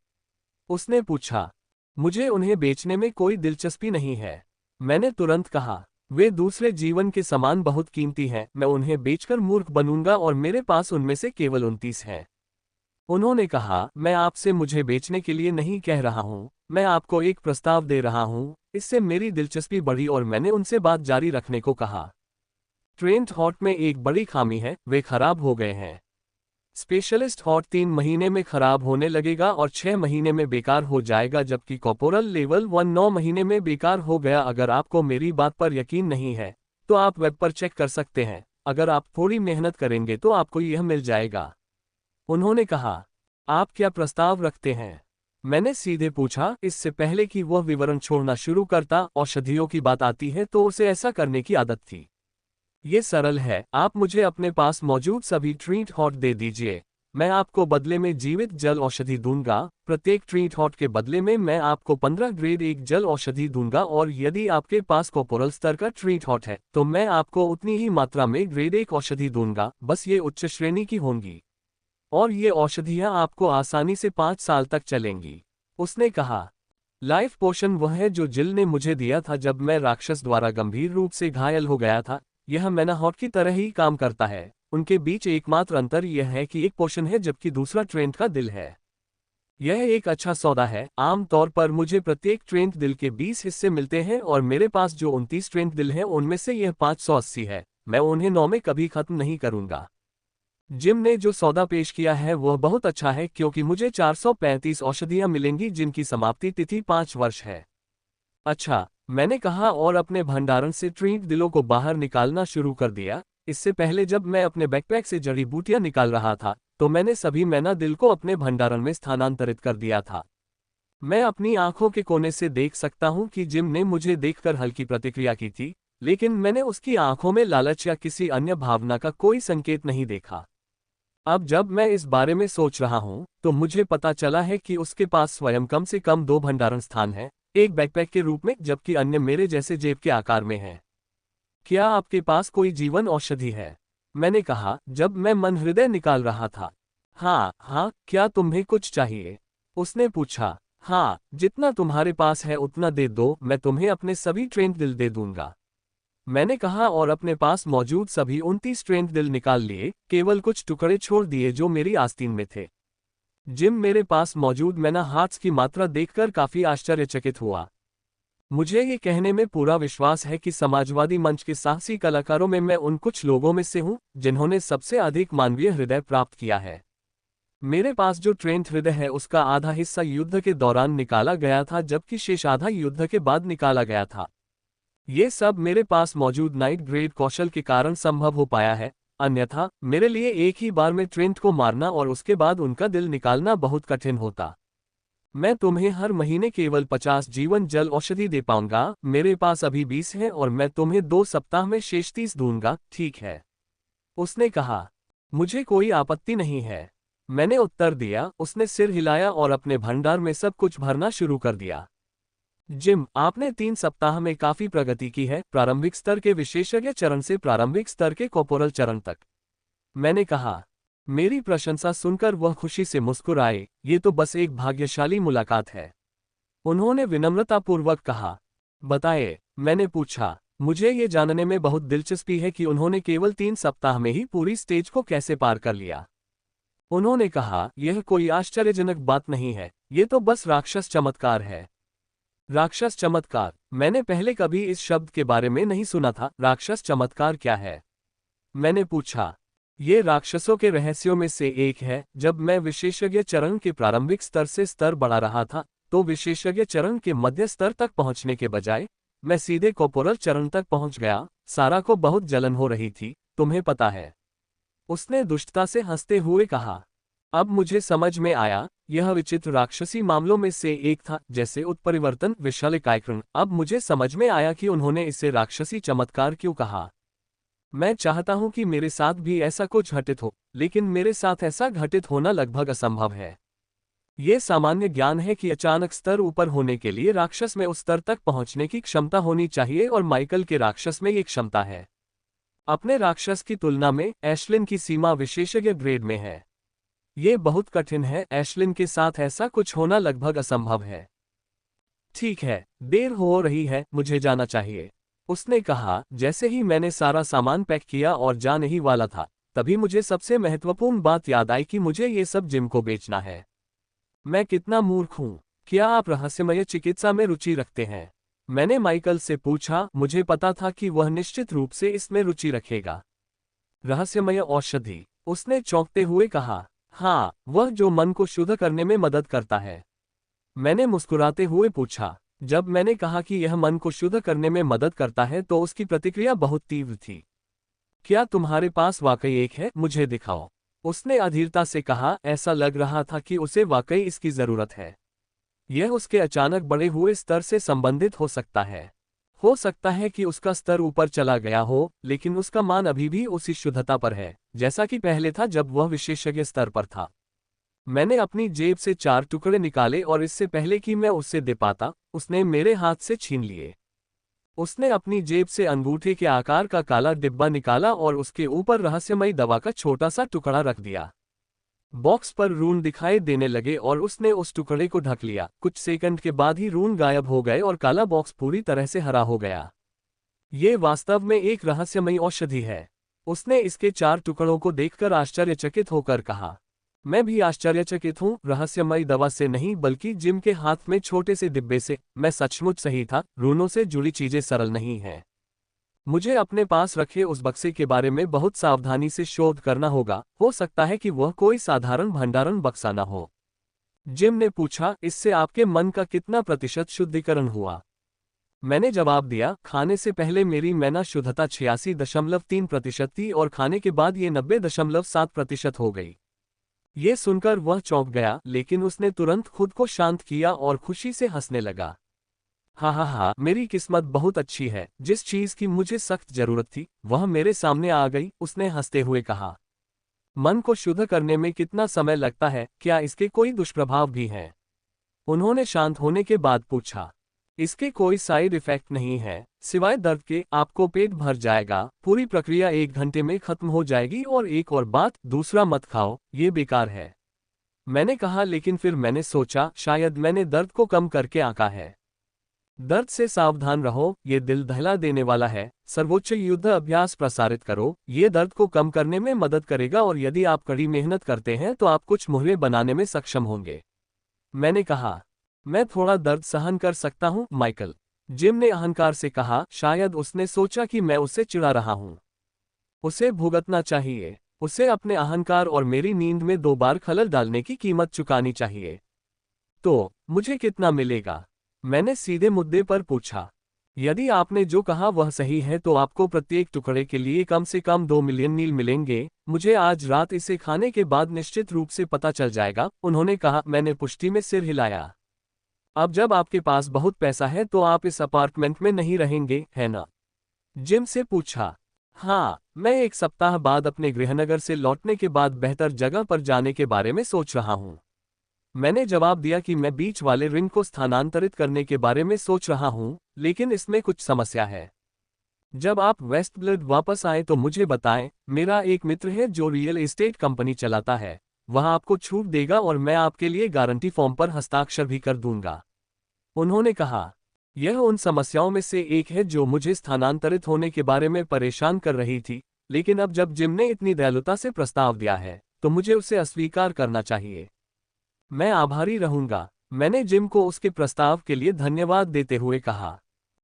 उसने पूछा। मुझे उन्हें बेचने में कोई दिलचस्पी नहीं है, मैंने तुरंत कहा। वे दूसरे जीवन के समान बहुत कीमती हैं। मैं उन्हें बेचकर मूर्ख बनूंगा और मेरे पास उनमें से केवल 29 हैं। उन्होंने कहा, मैं आपसे मुझे बेचने के लिए नहीं कह रहा हूं, मैं आपको एक प्रस्ताव दे रहा हूं। इससे मेरी दिलचस्पी बढ़ी और मैंने उनसे बात जारी रखने को कहा। ट्रेंट हॉट में एक बड़ी खामी है, वे खराब हो गए हैं। स्पेशलिस्ट हॉट 3 महीने में खराब होने लगेगा और 6 महीने में बेकार हो जाएगा, जबकि कॉर्पोरल लेवल 1 9 महीने में बेकार हो गया। अगर आपको मेरी बात पर यकीन नहीं है तो आप वेब पर चेक कर सकते हैं। अगर आप थोड़ी मेहनत करेंगे तो आपको यह मिल जाएगा, उन्होंने कहा। आप क्या प्रस्ताव रखते हैं? मैंने सीधे पूछा। इससे पहले कि वह विवरण छोड़ना शुरू करता, औषधियों की बात आती है तो उसे ऐसा करने की आदत थी। ये सरल है, आप मुझे अपने पास मौजूद सभी ट्रीट हॉट दे दीजिए। मैं आपको बदले में जीवित जल औषधि दूंगा। प्रत्येक ट्रीट हॉट के बदले में मैं आपको 15 ग्रेड 1 जल औषधि दूंगा, और यदि आपके पास कॉर्पोरल स्तर का ट्रीट हॉट है तो मैं आपको उतनी ही मात्रा में ग्रेड 1 औषधि दूंगा, बस ये उच्च श्रेणी की होंगी। और ये औषधियां आपको आसानी से 5 साल तक चलेंगी। उसने कहा, लाइफ पोशन वह है जो जिल ने मुझे दिया था जब मैं राक्षस द्वारा गंभीर रूप से घायल हो गया था। यह मैनाहॉट की तरह ही काम करता है। उनके बीच एकमात्र अंतर यह है कि एक पोशन है जबकि दूसरा ट्रेंट का दिल है। यह एक अच्छा सौदा है। आमतौर पर मुझे प्रत्येक ट्रेंट दिल के 20 हिस्से मिलते हैं, और मेरे पास जो 29 ट्रेंट दिल हैं उनमें से यह 580 है। मैं उन्हें 9 में कभी खत्म नहीं करूंगा। जिम ने जो सौदा पेश किया है वह बहुत अच्छा है, क्योंकि मुझे 435 औषधियां मिलेंगी जिनकी समाप्ति तिथि 5 वर्ष है। अच्छा, मैंने कहा, और अपने भंडारण से ट्रीट दिलों को बाहर निकालना शुरू कर दिया। इससे पहले जब मैं अपने बैकपैक से जड़ी बूटियां निकाल रहा था तो मैंने सभी मैना दिल को अपने भंडारण में स्थानांतरित कर दिया था। मैं अपनी आंखों के कोने से देख सकता हूं कि जिम ने मुझे देखकर हल्की प्रतिक्रिया की थी, लेकिन मैंने उसकी आंखों में लालच या किसी अन्य भावना का कोई संकेत नहीं देखा। अब जब मैं इस बारे में सोच रहा हूं तो मुझे पता चला है कि उसके पास स्वयं कम से कम 2 भंडारण स्थान हैं, एक बैकपैक के रूप में जबकि अन्य मेरे जैसे जेब के आकार में है। क्या आपके पास कोई जीवन औषधि है? मैंने कहा, जब मैं मन हृदय निकाल रहा था। हाँ हाँ, क्या तुम्हें कुछ चाहिए? उसने पूछा। हाँ, जितना तुम्हारे पास है उतना दे दो, मैं तुम्हें अपने सभी ट्रेंट दिल दे दूंगा। मैंने कहा, और अपने पास मौजूद सभी 29 ट्रेंट दिल निकाल लिए, केवल कुछ टुकड़े छोड़ दिए जो मेरी आस्तीन में थे। जिम मेरे पास मौजूद मैना हार्ट्स की मात्रा देखकर काफी आश्चर्यचकित हुआ। मुझे ये कहने में पूरा विश्वास है कि समाजवादी मंच के साहसी कलाकारों में मैं उन कुछ लोगों में से हूं जिन्होंने सबसे अधिक मानवीय हृदय प्राप्त किया है। मेरे पास जो ट्रेंट हृदय है उसका आधा हिस्सा युद्ध के दौरान निकाला गया था, जबकि शेष आधा युद्ध के बाद निकाला गया था। ये सब मेरे पास मौजूद नाइट ग्रेड कौशल के कारण संभव हो पाया है, अन्यथा मेरे लिए एक ही बार में ट्रेंट को मारना और उसके बाद उनका दिल निकालना बहुत कठिन होता। मैं तुम्हें हर महीने केवल 50 जीवन जल औषधि दे पाऊंगा। मेरे पास अभी 20 है और मैं तुम्हें 2 सप्ताह में शेष 30 दूंगा, ठीक है? उसने कहा। मुझे कोई आपत्ति नहीं है, मैंने उत्तर दिया। उसने सिर हिलाया और अपने भंडार में सब कुछ भरना शुरू कर दिया। जिम, आपने 3 सप्ताह में काफी प्रगति की है, प्रारंभिक स्तर के विशेषज्ञ चरण से प्रारंभिक स्तर के कॉर्पोरल चरण तक। मैंने कहा। मेरी प्रशंसा सुनकर वह खुशी से मुस्कुराए। ये तो बस एक भाग्यशाली मुलाकात है, उन्होंने विनम्रतापूर्वक कहा। बताए, मैंने पूछा। मुझे ये जानने में बहुत दिलचस्पी है कि उन्होंने केवल 3 सप्ताह में ही पूरी स्टेज को कैसे पार कर लिया। उन्होंने कहा, यह कोई आश्चर्यजनक बात नहीं है, ये तो बस राक्षस चमत्कार है। राक्षस चमत्कार? मैंने पहले कभी इस शब्द के बारे में नहीं सुना था। राक्षस चमत्कार क्या है? मैंने पूछा। ये राक्षसों के रहस्यों में से एक है। जब मैं विशेषज्ञ चरण के प्रारंभिक स्तर से स्तर बढ़ा रहा था तो विशेषज्ञ चरण के मध्य स्तर तक पहुंचने के बजाय मैं सीधे कॉर्पोरल चरण तक पहुंच गया। सारा को बहुत जलन हो रही थी, तुम्हें पता है, उसने दुष्टता से हंसते हुए कहा। अब मुझे समझ में आया, यह विचित्र राक्षसी मामलों में से एक था, जैसे उत्परिवर्तन, विशालकायकरण। अब मुझे समझ में आया कि उन्होंने इसे राक्षसी चमत्कार क्यों कहा। मैं चाहता हूं कि मेरे साथ भी ऐसा कुछ घटित हो, लेकिन मेरे साथ ऐसा घटित होना लगभग असंभव है। ये सामान्य ज्ञान है कि अचानक स्तर ऊपर होने के लिए राक्षस में उस स्तर तक पहुंचने की क्षमता होनी चाहिए, और माइकल के राक्षस में ये क्षमता है। अपने राक्षस की तुलना में एशलिन की सीमा विशेषज्ञ ग्रेड में है। ये बहुत कठिन है, एशलिन के साथ ऐसा कुछ होना लगभग असंभव है। ठीक है, देर हो रही है, मुझे जाना चाहिए, उसने कहा। जैसे ही मैंने सारा सामान पैक किया और जाने ही वाला था, तभी मुझे सबसे महत्वपूर्ण बात याद आई कि मुझे ये सब जिम को बेचना है। मैं कितना मूर्ख हूँ। क्या आप रहस्यमय चिकित्सा में रुचि रखते हैं? मैंने माइकल से पूछा। मुझे पता था कि वह निश्चित रूप से इसमें रुचि रखेगा। रहस्यमय औषधि? उसने चौंकते हुए कहा। हाँ, वह जो मन को शुद्ध करने में मदद करता है। मैंने मुस्कुराते हुए पूछा। जब मैंने कहा कि यह मन को शुद्ध करने में मदद करता है तो उसकी प्रतिक्रिया बहुत तीव्र थी। क्या तुम्हारे पास वाकई एक है? मुझे दिखाओ, उसने अधीरता से कहा। ऐसा लग रहा था कि उसे वाकई इसकी जरूरत है। यह उसके अचानक बढ़े हुए स्तर से संबंधित हो सकता है। हो सकता है कि उसका स्तर ऊपर चला गया हो, लेकिन उसका मान अभी भी उसी शुद्धता पर है, जैसा कि पहले था जब वह विशेषज्ञ स्तर पर था। मैंने अपनी जेब से 4 टुकड़े निकाले और इससे पहले कि मैं उससे दे पाता, उसने मेरे हाथ से छीन लिए। उसने अपनी जेब से अंगूठे के आकार का काला डिब्बा निकाला और उसके ऊपर रहस्यमयी दवा का छोटा सा टुकड़ा रख दिया। बॉक्स पर रून दिखाई देने लगे और उसने उस टुकड़े को ढक लिया। कुछ सेकंड के बाद ही रून गायब हो गए और काला बॉक्स पूरी तरह से हरा हो गया। ये वास्तव में एक रहस्यमयी औषधि है। उसने इसके 4 टुकड़ों को देखकर आश्चर्यचकित होकर कहा। मैं भी आश्चर्यचकित हूँ, रहस्यमयी दवा से नहीं बल्कि जिम के हाथ में छोटे से डिब्बे से। मैं सचमुच सही था, रूनों से जुड़ी चीजें सरल नहीं हैं। मुझे अपने पास रखे उस बक्से के बारे में बहुत सावधानी से शोध करना होगा, हो सकता है कि वह कोई साधारण भंडारण बक्सा न हो। जिम ने पूछा, इससे आपके मन का कितना प्रतिशत शुद्धिकरण हुआ? मैंने जवाब दिया, खाने से पहले मेरी मैना शुद्धता 86.3% थी और खाने के बाद ये 90.7% हो गई। ये सुनकर वह चौंक गया, लेकिन उसने तुरंत खुद को शांत किया और खुशी से हंसने लगा। हा, मेरी किस्मत बहुत अच्छी है, जिस चीज की मुझे सख्त जरूरत थी वह मेरे सामने आ गई, उसने हंसते हुए कहा। मन को शुद्ध करने में कितना समय लगता है, क्या इसके कोई दुष्प्रभाव भी हैं? उन्होंने शांत होने के बाद पूछा। इसके कोई साइड इफेक्ट नहीं है, सिवाय दर्द के। आपको पेट भर जाएगा, पूरी प्रक्रिया 1 घंटे में खत्म हो जाएगी। और एक और बात, दूसरा मत खाओ, ये बेकार है। मैंने कहा, लेकिन फिर मैंने सोचा शायद मैंने दर्द को कम करके आंका है। दर्द से सावधान रहो, ये दिल दहला देने वाला है। सर्वोच्च युद्ध अभ्यास प्रसारित करो, ये दर्द को कम करने में मदद करेगा और यदि आप कड़ी मेहनत करते हैं तो आप कुछ मुहरे बनाने में सक्षम होंगे। मैंने कहा, मैं थोड़ा दर्द सहन कर सकता हूं, माइकल। जिम ने अहंकार से कहा। शायद उसने सोचा कि मैं उससे चिढ़ा रहा हूं। उसे भुगतना चाहिए। उसे अपने अहंकार और मेरी नींद में 2 बार खलल डालने की कीमत चुकानी चाहिए। तो मुझे कितना मिलेगा? मैंने सीधे मुद्दे पर पूछा। यदि आपने जो कहा वह सही है तो आपको प्रत्येक टुकड़े के लिए कम से कम 2 मिलियन नील मिलेंगे। मुझे आज रात इसे खाने के बाद निश्चित रूप से पता चल जाएगा, उन्होंने कहा। मैंने पुष्टि में सिर हिलाया। अब जब आपके पास बहुत पैसा है तो आप इस अपार्टमेंट में नहीं रहेंगे, है ना? जिम से पूछा। हाँ, मैं 1 सप्ताह बाद अपने गृहनगर से लौटने के बाद बेहतर जगह पर जाने के बारे में सोच रहा हूँ। मैंने जवाब दिया कि मैं बीच वाले रिंग को स्थानांतरित करने के बारे में सोच रहा हूं, लेकिन इसमें कुछ समस्या है। जब आप वेस्ट ब्लड वापस आए तो मुझे बताएं। मेरा एक मित्र है जो रियल एस्टेट कंपनी चलाता है, वह आपको छूट देगा और मैं आपके लिए गारंटी फॉर्म पर हस्ताक्षर भी कर दूंगा। उन्होंने कहा, यह उन समस्याओं में से एक है जो मुझे स्थानांतरित होने के बारे में परेशान कर रही थी, लेकिन अब जब जिम ने इतनी दयालुता से प्रस्ताव दिया है तो मुझे उसे अस्वीकार करना चाहिए। मैं आभारी रहूंगा। मैंने जिम को उसके प्रस्ताव के लिए धन्यवाद देते हुए कहा।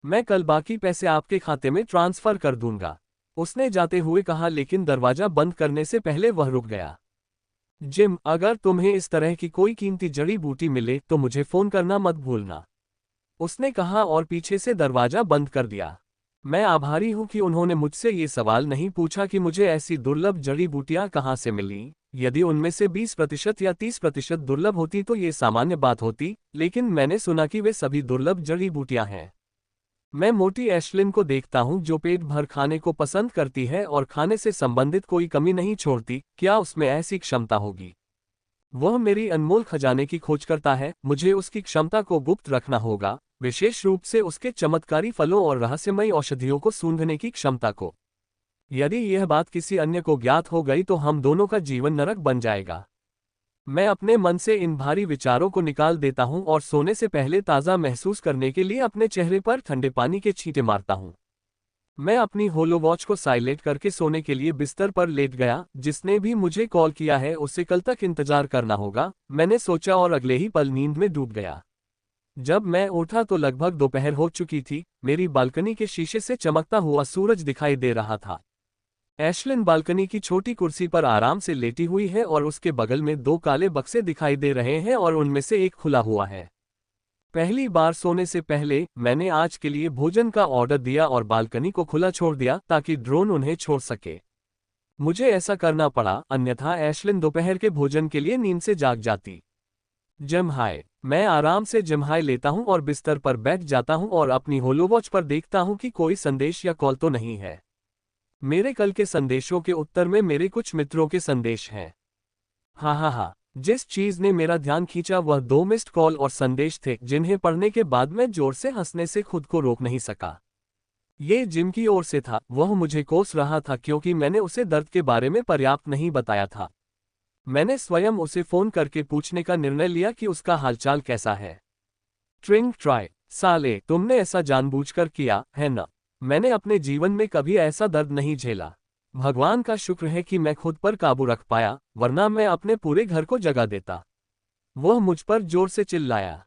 मैं कल बाकी पैसे आपके खाते में ट्रांसफर कर दूंगा, उसने जाते हुए कहा, लेकिन दरवाजा बंद करने से पहले वह रुक गया। जिम, अगर तुम्हें इस तरह की कोई कीमती जड़ी बूटी मिले तो मुझे फोन करना मत भूलना, उसने कहा और पीछे से दरवाजा बंद कर दिया। मैं आभारी हूं कि उन्होंने मुझसे ये सवाल नहीं पूछा कि मुझे ऐसी दुर्लभ जड़ी बूटियां कहां से मिलीं। यदि उनमें से 20% या 30% दुर्लभ होती तो ये सामान्य बात होती, लेकिन मैंने सुना कि वे सभी दुर्लभ जड़ी बूटियां हैं। मैं मोटी एशलिन को देखता हूं जो पेट भर खाने को पसंद करती है और खाने से संबंधित कोई कमी नहीं छोड़ती। क्या उसमें ऐसी क्षमता होगी? वह मेरी अनमोल खजाने की खोज करता है, मुझे उसकी क्षमता को गुप्त रखना होगा, विशेष रूप से उसके चमत्कारी फलों और रहस्यमयी औषधियों को सूंघने की क्षमता को। यदि यह बात किसी अन्य को ज्ञात हो गई तो हम दोनों का जीवन नरक बन जाएगा। मैं अपने मन से इन भारी विचारों को निकाल देता हूं और सोने से पहले ताज़ा महसूस करने के लिए अपने चेहरे पर ठंडे पानी के छींटे मारता हूं। मैं अपनी होलो वॉच को साइलेंट करके सोने के लिए बिस्तर पर लेट गया। जिसने भी मुझे कॉल किया है उसे कल तक इंतजार करना होगा, मैंने सोचा और अगले ही पल नींद में डूब गया। जब मैं उठा तो लगभग दोपहर हो चुकी थी। मेरी बालकनी के शीशे से चमकता हुआ सूरज दिखाई दे रहा था। एशलिन बालकनी की छोटी कुर्सी पर आराम से लेटी हुई है और उसके बगल में 2 काले बक्से दिखाई दे रहे हैं और उनमें से एक खुला हुआ है। पहली बार सोने से पहले मैंने आज के लिए भोजन का ऑर्डर दिया और बालकनी को खुला छोड़ दिया ताकि ड्रोन उन्हें छोड़ सके। मुझे ऐसा करना पड़ा, अन्यथा एशलिन दोपहर के भोजन के लिए नींद से जाग जाती। जिम, हाय। मैं आराम से जिम्हाई लेता हूं और बिस्तर पर बैठ जाता हूं और अपनी होलोवॉच पर देखता हूं कि कोई संदेश या कॉल तो नहीं है। मेरे कल के संदेशों के उत्तर में मेरे कुछ मित्रों के संदेश हैं। हाँ हाँ हाँ, जिस चीज ने मेरा ध्यान खींचा वह 2 मिस्ड कॉल और संदेश थे जिन्हें पढ़ने के बाद मैं जोर से हंसने से खुद को रोक नहीं सका। ये जिम की ओर से था। वह मुझे कोस रहा था क्योंकि मैंने उसे दर्द के बारे में पर्याप्त नहीं बताया था। मैंने स्वयं उसे फोन करके पूछने का निर्णय लिया कि उसका हालचाल कैसा है। ट्रिंग ट्राई, साले तुमने ऐसा जानबूझकर किया है ना? मैंने अपने जीवन में कभी ऐसा दर्द नहीं झेला। भगवान का शुक्र है कि मैं खुद पर काबू रख पाया, वरना मैं अपने पूरे घर को जगा देता। वह मुझ पर जोर से चिल्लाया।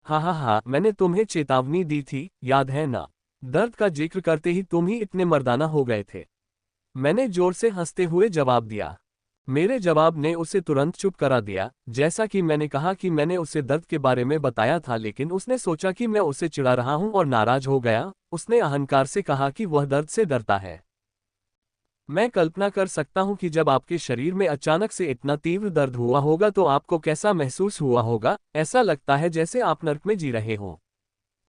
हाँ हाँ हाँ, मैंने तुम्हें चेतावनी दी थी, याद है ना? दर्द का जिक्र करते ही तुम ही इतने मर्दाना हो गए थे। मैंने जोर से हंसते हुए जवाब दिया। मेरे जवाब ने उसे तुरंत चुप करा दिया। जैसा कि मैंने कहा कि मैंने उसे दर्द के बारे में बताया था, लेकिन उसने सोचा कि मैं उसे चिढ़ा रहा हूं और नाराज हो गया। उसने अहंकार से कहा कि वह दर्द से डरता है। मैं कल्पना कर सकता हूं कि जब आपके शरीर में अचानक से इतना तीव्र दर्द हुआ होगा तो आपको कैसा महसूस हुआ होगा। ऐसा लगता है जैसे आप नर्क में जी रहे हों।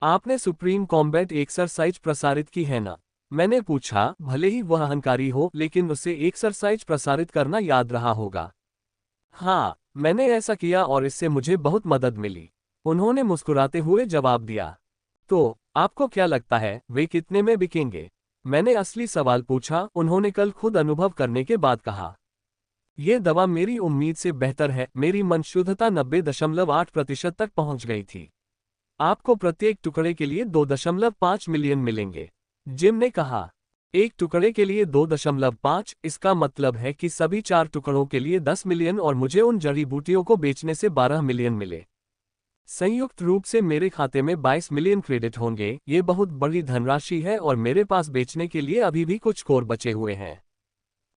आपने सुप्रीम कॉम्बैट एक्सरसाइज प्रसारित की है ना? मैंने पूछा। भले ही वह अहंकारी हो, लेकिन उसे एक्सरसाइज प्रसारित करना याद रहा होगा। हाँ, मैंने ऐसा किया और इससे मुझे बहुत मदद मिली, उन्होंने मुस्कुराते हुए जवाब दिया। तो आपको क्या लगता है वे कितने में बिकेंगे? मैंने असली सवाल पूछा। उन्होंने कल खुद अनुभव करने के बाद कहा। यह दवा मेरी उम्मीद से बेहतर है। मेरी मन शुद्धता 90.8% तक पहुंच गई थी। आपको प्रत्येक टुकड़े के लिए 2.5 मिलियन मिलेंगे, जिम ने कहा। एक टुकड़े के लिए 2.5, इसका मतलब है कि सभी 4 टुकड़ों के लिए 10 मिलियन और मुझे उन जड़ी बूटियों को बेचने से 12 मिलियन मिले। संयुक्त रूप से मेरे खाते में 22 मिलियन क्रेडिट होंगे। ये बहुत बड़ी धनराशि है और मेरे पास बेचने के लिए अभी भी कुछ कोर बचे हुए हैं।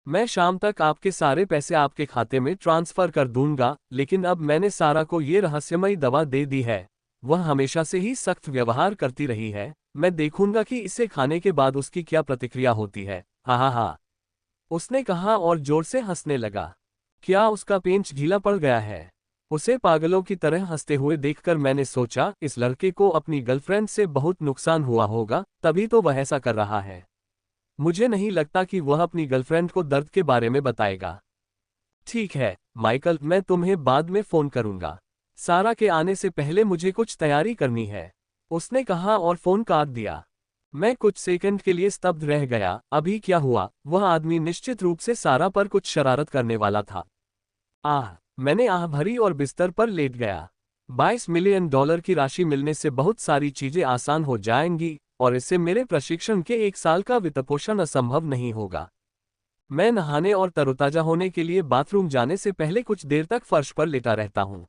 मैं शाम तक आपके सारे पैसे आपके खाते में ट्रांसफर कर दूंगा, लेकिन अब मैंने सारा को ये रहस्यमयी दवा दे दी है। वह हमेशा से ही सख्त व्यवहार करती रही है। मैं देखूंगा कि इसे खाने के बाद उसकी क्या प्रतिक्रिया होती है। हा हा हा, उसने कहा और जोर से हंसने लगा। क्या उसका पेंच ढीला पड़ गया है? उसे पागलों की तरह हंसते हुए देखकर मैंने सोचा, इस लड़के को अपनी गर्लफ्रेंड से बहुत नुकसान हुआ होगा, तभी तो वह ऐसा कर रहा है। मुझे नहीं लगता कि वह अपनी गर्लफ्रेंड को दर्द के बारे में बताएगा। ठीक है माइकल, मैं तुम्हें बाद में फोन करूंगा। सारा के आने से पहले मुझे कुछ तैयारी करनी है, उसने कहा और फोन काट दिया। मैं कुछ सेकंड के लिए स्तब्ध रह गया। अभी क्या हुआ? वह आदमी निश्चित रूप से सारा पर कुछ शरारत करने वाला था। आह, मैंने आह भरी और बिस्तर पर लेट गया। $22 मिलियन की राशि मिलने से बहुत सारी चीजें आसान हो जाएंगी और इससे मेरे प्रशिक्षण के 1 साल का वित्तपोषण असंभव नहीं होगा। मैं नहाने और तरोताजा होने के लिए बाथरूम जाने से पहले कुछ देर तक फर्श पर लेटा रहता हूँ।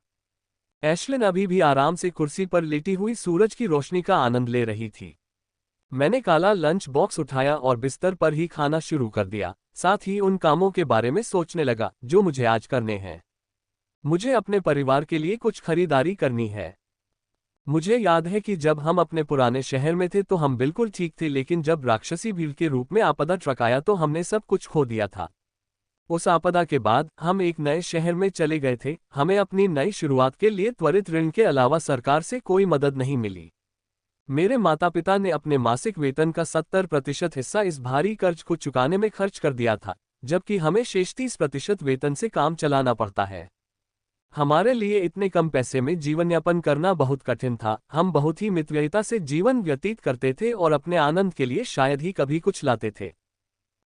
एशलिन अभी भी आराम से कुर्सी पर लेटी हुई सूरज की रोशनी का आनंद ले रही थी। मैंने काला लंच बॉक्स उठाया और बिस्तर पर ही खाना शुरू कर दिया, साथ ही उन कामों के बारे में सोचने लगा जो मुझे आज करने हैं। मुझे अपने परिवार के लिए कुछ खरीदारी करनी है। मुझे याद है कि जब हम अपने पुराने शहर में थे तो हम बिल्कुल ठीक थे, लेकिन जब राक्षसी भीड़ के रूप में आपदा ट्रक आया तो हमने सब कुछ खो दिया था। उस आपदा के बाद हम एक नए शहर में चले गए थे। हमें अपनी नई शुरुआत के लिए त्वरित ऋण के अलावा सरकार से कोई मदद नहीं मिली। मेरे माता पिता ने अपने मासिक वेतन का 70% हिस्सा इस भारी कर्ज को चुकाने में खर्च कर दिया था, जबकि हमें शेष 30% वेतन से काम चलाना पड़ता है। हमारे लिए इतने कम पैसे में जीवन यापन करना बहुत कठिन था। हम बहुत ही मितव्ययिता से जीवन व्यतीत करते थे और अपने आनंद के लिए शायद ही कभी कुछ लाते थे।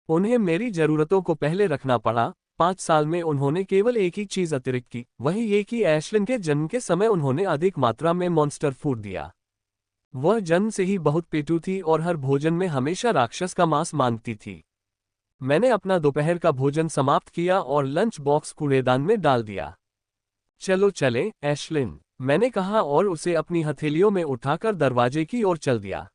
उन्हें मेरी जरूरतों को पहले रखना पड़ा। 5 साल में उन्होंने केवल एक ही चीज अतिरिक्त की, वही ये कि एशलिन के जन्म के समय उन्होंने अधिक मात्रा में मॉन्स्टर फूड दिया। वह जन्म से ही बहुत पेटू थी और हर भोजन में हमेशा राक्षस का मांस मांगती थी। मैंने अपना दोपहर का भोजन समाप्त किया और लंच बॉक्स कूड़ेदान में डाल दिया। चलो चलें एशलिन, मैंने कहा और उसे अपनी हथेलियों में उठाकर दरवाजे की ओर चल दिया।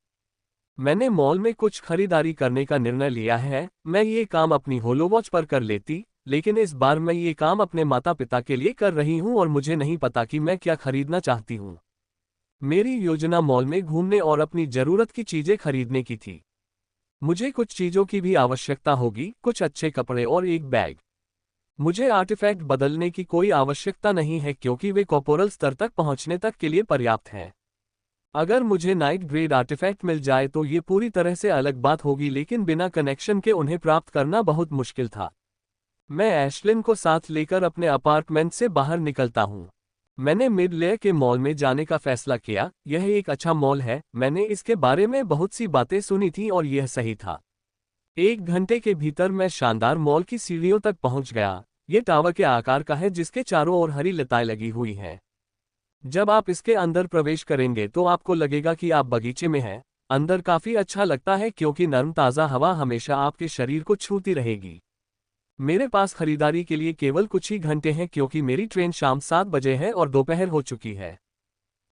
मैंने मॉल में कुछ खरीदारी करने का निर्णय लिया है। मैं ये काम अपनी होलोवॉच पर कर लेती, लेकिन इस बार मैं ये काम अपने माता पिता के लिए कर रही हूँ और मुझे नहीं पता कि मैं क्या खरीदना चाहती हूँ। मेरी योजना मॉल में घूमने और अपनी जरूरत की चीजें खरीदने की थी। मुझे कुछ चीजों की भी आवश्यकता होगी, कुछ अच्छे कपड़े और एक बैग। मुझे आर्टिफैक्ट बदलने की कोई आवश्यकता नहीं है क्योंकि वे कॉर्पोरल स्तर तक पहुंचने तक के लिए पर्याप्त हैं। अगर मुझे नाइट ग्रेड आर्टिफैक्ट मिल जाए तो ये पूरी तरह से अलग बात होगी, लेकिन बिना कनेक्शन के उन्हें प्राप्त करना बहुत मुश्किल था। मैं एशलिन को साथ लेकर अपने अपार्टमेंट से बाहर निकलता हूँ। मैंने मिडलेयर के मॉल में जाने का फैसला किया। यह एक अच्छा मॉल है, मैंने इसके बारे में बहुत सी बातें सुनी थी और यह सही था। 1 घंटे के भीतर मैं शानदार मॉल की सीढ़ियों तक पहुंच गया। ये टावर के आकार का है जिसके चारों ओर हरी लताएं लगी हुई हैं। जब आप इसके अंदर प्रवेश करेंगे तो आपको लगेगा कि आप बगीचे में हैं। अंदर काफी अच्छा लगता है क्योंकि नरम ताज़ा हवा हमेशा आपके शरीर को छूती रहेगी। मेरे पास खरीदारी के लिए केवल कुछ ही घंटे हैं क्योंकि मेरी ट्रेन शाम 7 बजे है और दोपहर हो चुकी है।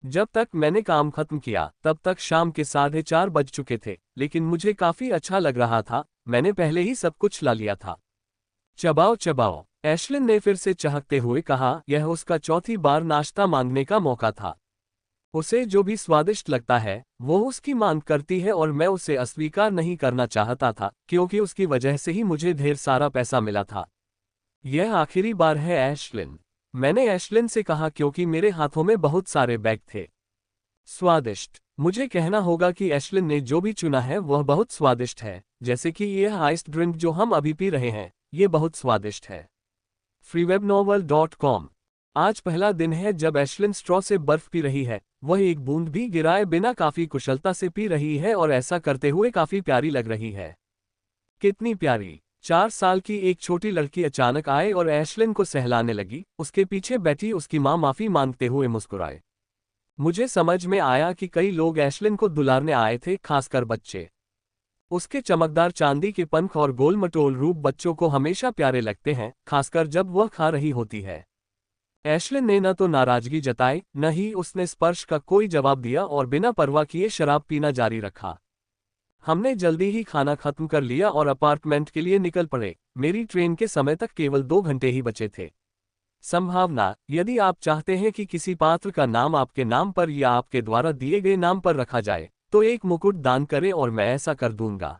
जब तक मैंने काम खत्म किया तब तक शाम के 4:30 बज चुके थे, लेकिन मुझे काफी अच्छा लग रहा था। मैंने पहले ही सब कुछ ला लिया था। चबाओ चबाओ, एशलिन ने फिर से चहकते हुए कहा। यह उसका चौथी बार नाश्ता मांगने का मौका था। उसे जो भी स्वादिष्ट लगता है वो उसकी मांग करती है और मैं उसे अस्वीकार नहीं करना चाहता था क्योंकि उसकी वजह से ही मुझे ढेर सारा पैसा मिला था। यह आखिरी बार है एशलिन, मैंने एशलिन से कहा क्योंकि मेरे हाथों में बहुत सारे बैग थे। स्वादिष्ट, मुझे कहना होगा कि एशलिन ने जो भी चुना है वह बहुत स्वादिष्ट है, जैसे कि यह आइस्ड ड्रिंक जो हम अभी पी रहे हैं, ये बहुत स्वादिष्ट है। freewebnovel.com। आज पहला दिन है जब एशलिन स्ट्रॉ से बर्फ पी रही है। वह एक बूंद भी गिराए बिना काफी कुशलता से पी रही है और ऐसा करते हुए काफी प्यारी लग रही है। कितनी प्यारी। 4 साल की एक छोटी लड़की अचानक आए और एशलिन को सहलाने लगी। उसके पीछे बैठी उसकी मां माफी मांगते हुए मुस्कुराए। मुझे समझ में आया कि कई लोग एशलिन को दुलारने आए थे, खासकर बच्चे। उसके चमकदार चांदी के पंख और गोल मटोल रूप बच्चों को हमेशा प्यारे लगते हैं, खासकर जब वह खा रही होती है। एशलिन ने न तो नाराजगी जताई न ही उसने स्पर्श का कोई जवाब दिया और बिना परवाह किए शराब पीना जारी रखा। हमने जल्दी ही खाना खत्म कर लिया और अपार्टमेंट के लिए निकल पड़े। मेरी ट्रेन के समय तक केवल 2 घंटे ही बचे थे। संभावना, यदि आप चाहते हैं कि किसी पात्र का नाम आपके नाम पर या आपके द्वारा दिए गए नाम पर रखा जाए तो एक मुकुट दान करें और मैं ऐसा कर दूंगा।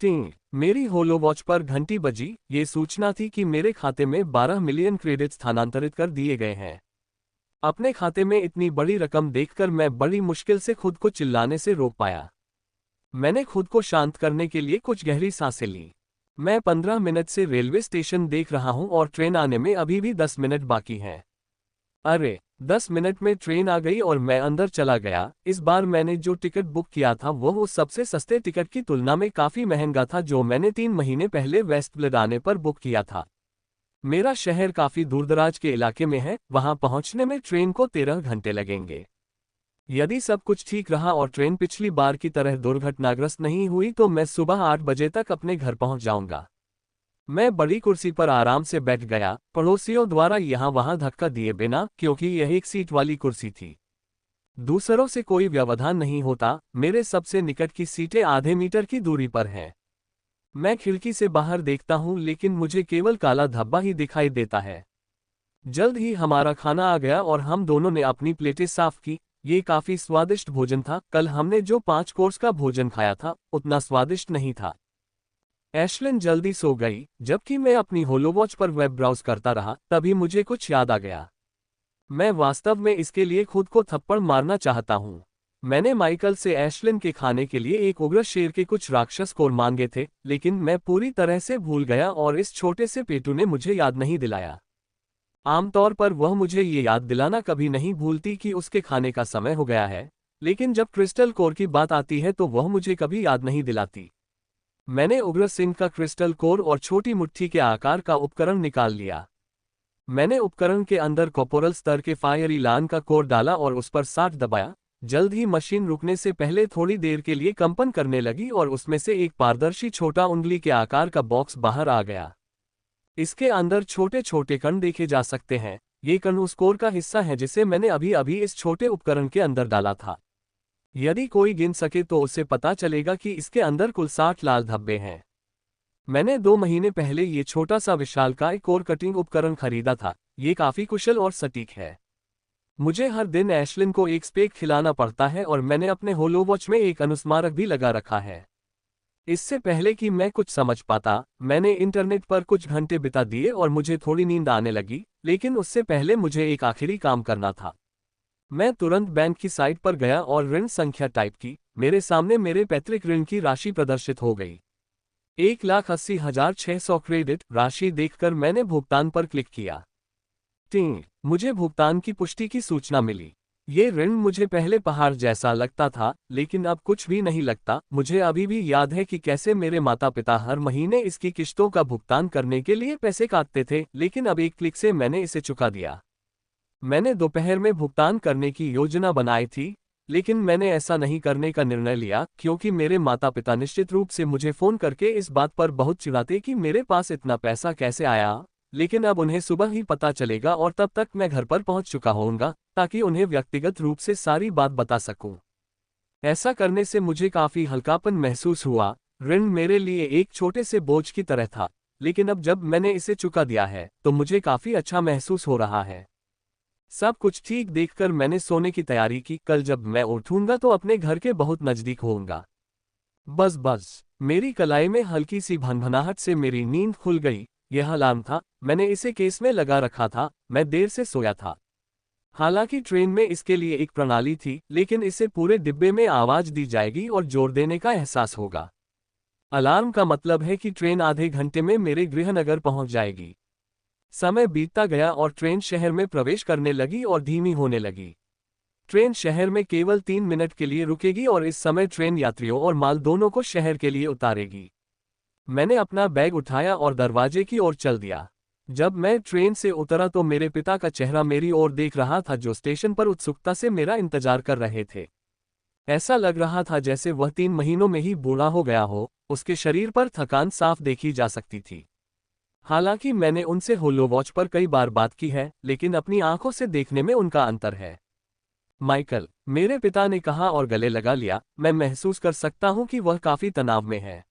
टिंग, मेरी होलो वॉच पर घंटी बजी। ये सूचना थी कि मेरे खाते में 12 मिलियन क्रेडिट स्थानांतरित कर दिए गए हैं। अपने खाते में इतनी बड़ी रकम देखकर मैं बड़ी मुश्किल से खुद को चिल्लाने से रोक पाया। मैंने खुद को शांत करने के लिए कुछ गहरी सांसें ली। मैं 15 मिनट से रेलवे स्टेशन देख रहा हूं और ट्रेन आने में अभी भी 10 मिनट बाकी हैं। अरे, 10 मिनट में ट्रेन आ गई और मैं अंदर चला गया। इस बार मैंने जो टिकट बुक किया था वह उस सबसे सस्ते टिकट की तुलना में काफी महंगा था जो मैंने 3 महीने पहले वेस्टब्लिड आने पर बुक किया था। मेरा शहर काफी दूरदराज के इलाके में है, वहां पहुंचने में ट्रेन को 13 घंटे लगेंगे। यदि सब कुछ ठीक रहा और ट्रेन पिछली बार की तरह दुर्घटनाग्रस्त नहीं हुई तो मैं सुबह 8 बजे तक अपने घर पहुंच जाऊंगा। मैं बड़ी कुर्सी पर आराम से बैठ गया, पड़ोसियों द्वारा यहां वहां धक्का दिए बिना, क्योंकि यह एक सीट वाली कुर्सी थी। दूसरों से कोई व्यवधान नहीं होता। मेरे सबसे निकट की सीटें आधे मीटर की दूरी पर हैं। मैं खिड़की से बाहर देखता हूं लेकिन मुझे केवल काला धब्बा ही दिखाई देता है। जल्द ही हमारा खाना आ गया और हम दोनों ने अपनी प्लेटें साफ की। ये काफी स्वादिष्ट भोजन था। कल हमने जो 5 कोर्स का भोजन खाया था उतना स्वादिष्ट नहीं था। एशलिन जल्दी सो गई, जबकि मैं अपनी होलोवॉच पर वेब ब्राउज करता रहा। तभी मुझे कुछ याद आ गया। मैं वास्तव में इसके लिए खुद को थप्पड़ मारना चाहता हूँ। मैंने माइकल से एशलिन के खाने के लिए एक उग्र शेर के कुछ राक्षस कोर मांगे थे, लेकिन मैं पूरी तरह से भूल गया और इस छोटे से पेटू ने मुझे याद नहीं दिलाया। आमतौर पर वह मुझे ये याद दिलाना कभी नहीं भूलती कि उसके खाने का समय हो गया है, लेकिन जब क्रिस्टल कोर की बात आती है तो वह मुझे कभी याद नहीं दिलाती। मैंने उग्र सिंह का क्रिस्टल कोर और छोटी मुट्ठी के आकार का उपकरण निकाल लिया। मैंने उपकरण के अंदर कॉर्पोरल स्तर के फायर इलान का कोर डाला और उस पर 60 दबाया। जल्द ही मशीन रुकने से पहले थोड़ी देर के लिए कंपन करने लगी और उसमें से एक पारदर्शी छोटा उंगली के आकार का बॉक्स बाहर आ गया। इसके अंदर छोटे छोटे कण देखे जा सकते हैं। ये कण उस कोर का हिस्सा है जिसे मैंने अभी अभी इस छोटे उपकरण के अंदर डाला था। यदि कोई गिन सके तो उसे पता चलेगा कि इसके अंदर कुल 60 लाल धब्बे हैं। मैंने 2 महीने पहले ये छोटा सा विशालकाय कोर कटिंग उपकरण खरीदा था। ये काफी कुशल और सटीक है। मुझे हर दिन एशलिन को एक स्पेक खिलाना पड़ता है और मैंने अपने होलोवॉच में एक अनुस्मारक भी लगा रखा है। इससे पहले कि मैं कुछ समझ पाता, मैंने इंटरनेट पर कुछ घंटे बिता दिए और मुझे थोड़ी नींद आने लगी, लेकिन उससे पहले मुझे एक आखिरी काम करना था। मैं तुरंत बैंक की साइट पर गया और ऋण संख्या टाइप की। मेरे सामने मेरे पैतृक ऋण की राशि प्रदर्शित हो गई। 1,80,600 क्रेडिट राशि देखकर मैंने भुगतान पर क्लिक किया। टिंग, मुझे भुगतान की पुष्टि की सूचना मिली। ये ऋण मुझे पहले पहाड़ जैसा लगता था, लेकिन अब कुछ भी नहीं लगता। मुझे अभी भी याद है कि कैसे मेरे माता पिता हर महीने इसकी किश्तों का भुगतान करने के लिए पैसे काटते थे, लेकिन अब एक क्लिक से मैंने इसे चुका दिया। मैंने दोपहर में भुगतान करने की योजना बनाई थी, लेकिन मैंने ऐसा नहीं करने का निर्णय लिया क्योंकि मेरे माता पिता निश्चित रूप से मुझे फोन करके इस बात पर बहुत चिढ़ाते कि मेरे पास इतना पैसा कैसे आया। लेकिन अब उन्हें सुबह ही पता चलेगा और तब तक मैं घर पर पहुंच चुका होऊंगा, ताकि उन्हें व्यक्तिगत रूप से सारी बात बता सकूं। ऐसा करने से मुझे काफी हल्कापन महसूस हुआ। ऋण मेरे लिए एक छोटे से बोझ की तरह था, लेकिन अब जब मैंने इसे चुका दिया है तो मुझे काफी अच्छा महसूस हो रहा है। सब कुछ ठीक देखकर मैंने सोने की तैयारी की। कल जब मैं उठूंगा तो अपने घर के बहुत नजदीक होऊंगा। बस बस, मेरी कलाई में हल्की सी भनभनाहट से मेरी नींद खुल गई। यह अलार्म था, मैंने इसे केस में लगा रखा था। मैं देर से सोया था। हालांकि ट्रेन में इसके लिए एक प्रणाली थी, लेकिन इसे पूरे डिब्बे में आवाज दी जाएगी और जोर देने का एहसास होगा। अलार्म का मतलब है कि ट्रेन आधे घंटे में मेरे गृहनगर पहुंच जाएगी। समय बीतता गया और ट्रेन शहर में प्रवेश करने लगी और धीमी होने लगी। ट्रेन शहर में केवल 3 मिनट के लिए रुकेगी और इस समय ट्रेन यात्रियों और माल दोनों को शहर के लिए उतारेगी। मैंने अपना बैग उठाया और दरवाजे की ओर चल दिया। जब मैं ट्रेन से उतरा तो मेरे पिता का चेहरा मेरी ओर देख रहा था, जो स्टेशन पर उत्सुकता से मेरा इंतजार कर रहे थे। ऐसा लग रहा था जैसे वह 3 महीनों में ही बूढ़ा हो गया हो। उसके शरीर पर थकान साफ देखी जा सकती थी। हालांकि मैंने उनसे होलोवॉच पर कई बार बात की है, लेकिन अपनी आंखों से देखने में उनका अंतर है। माइकल, मेरे पिता ने कहा और गले लगा लिया। मैं महसूस कर सकता हूं कि वह काफी तनाव में है।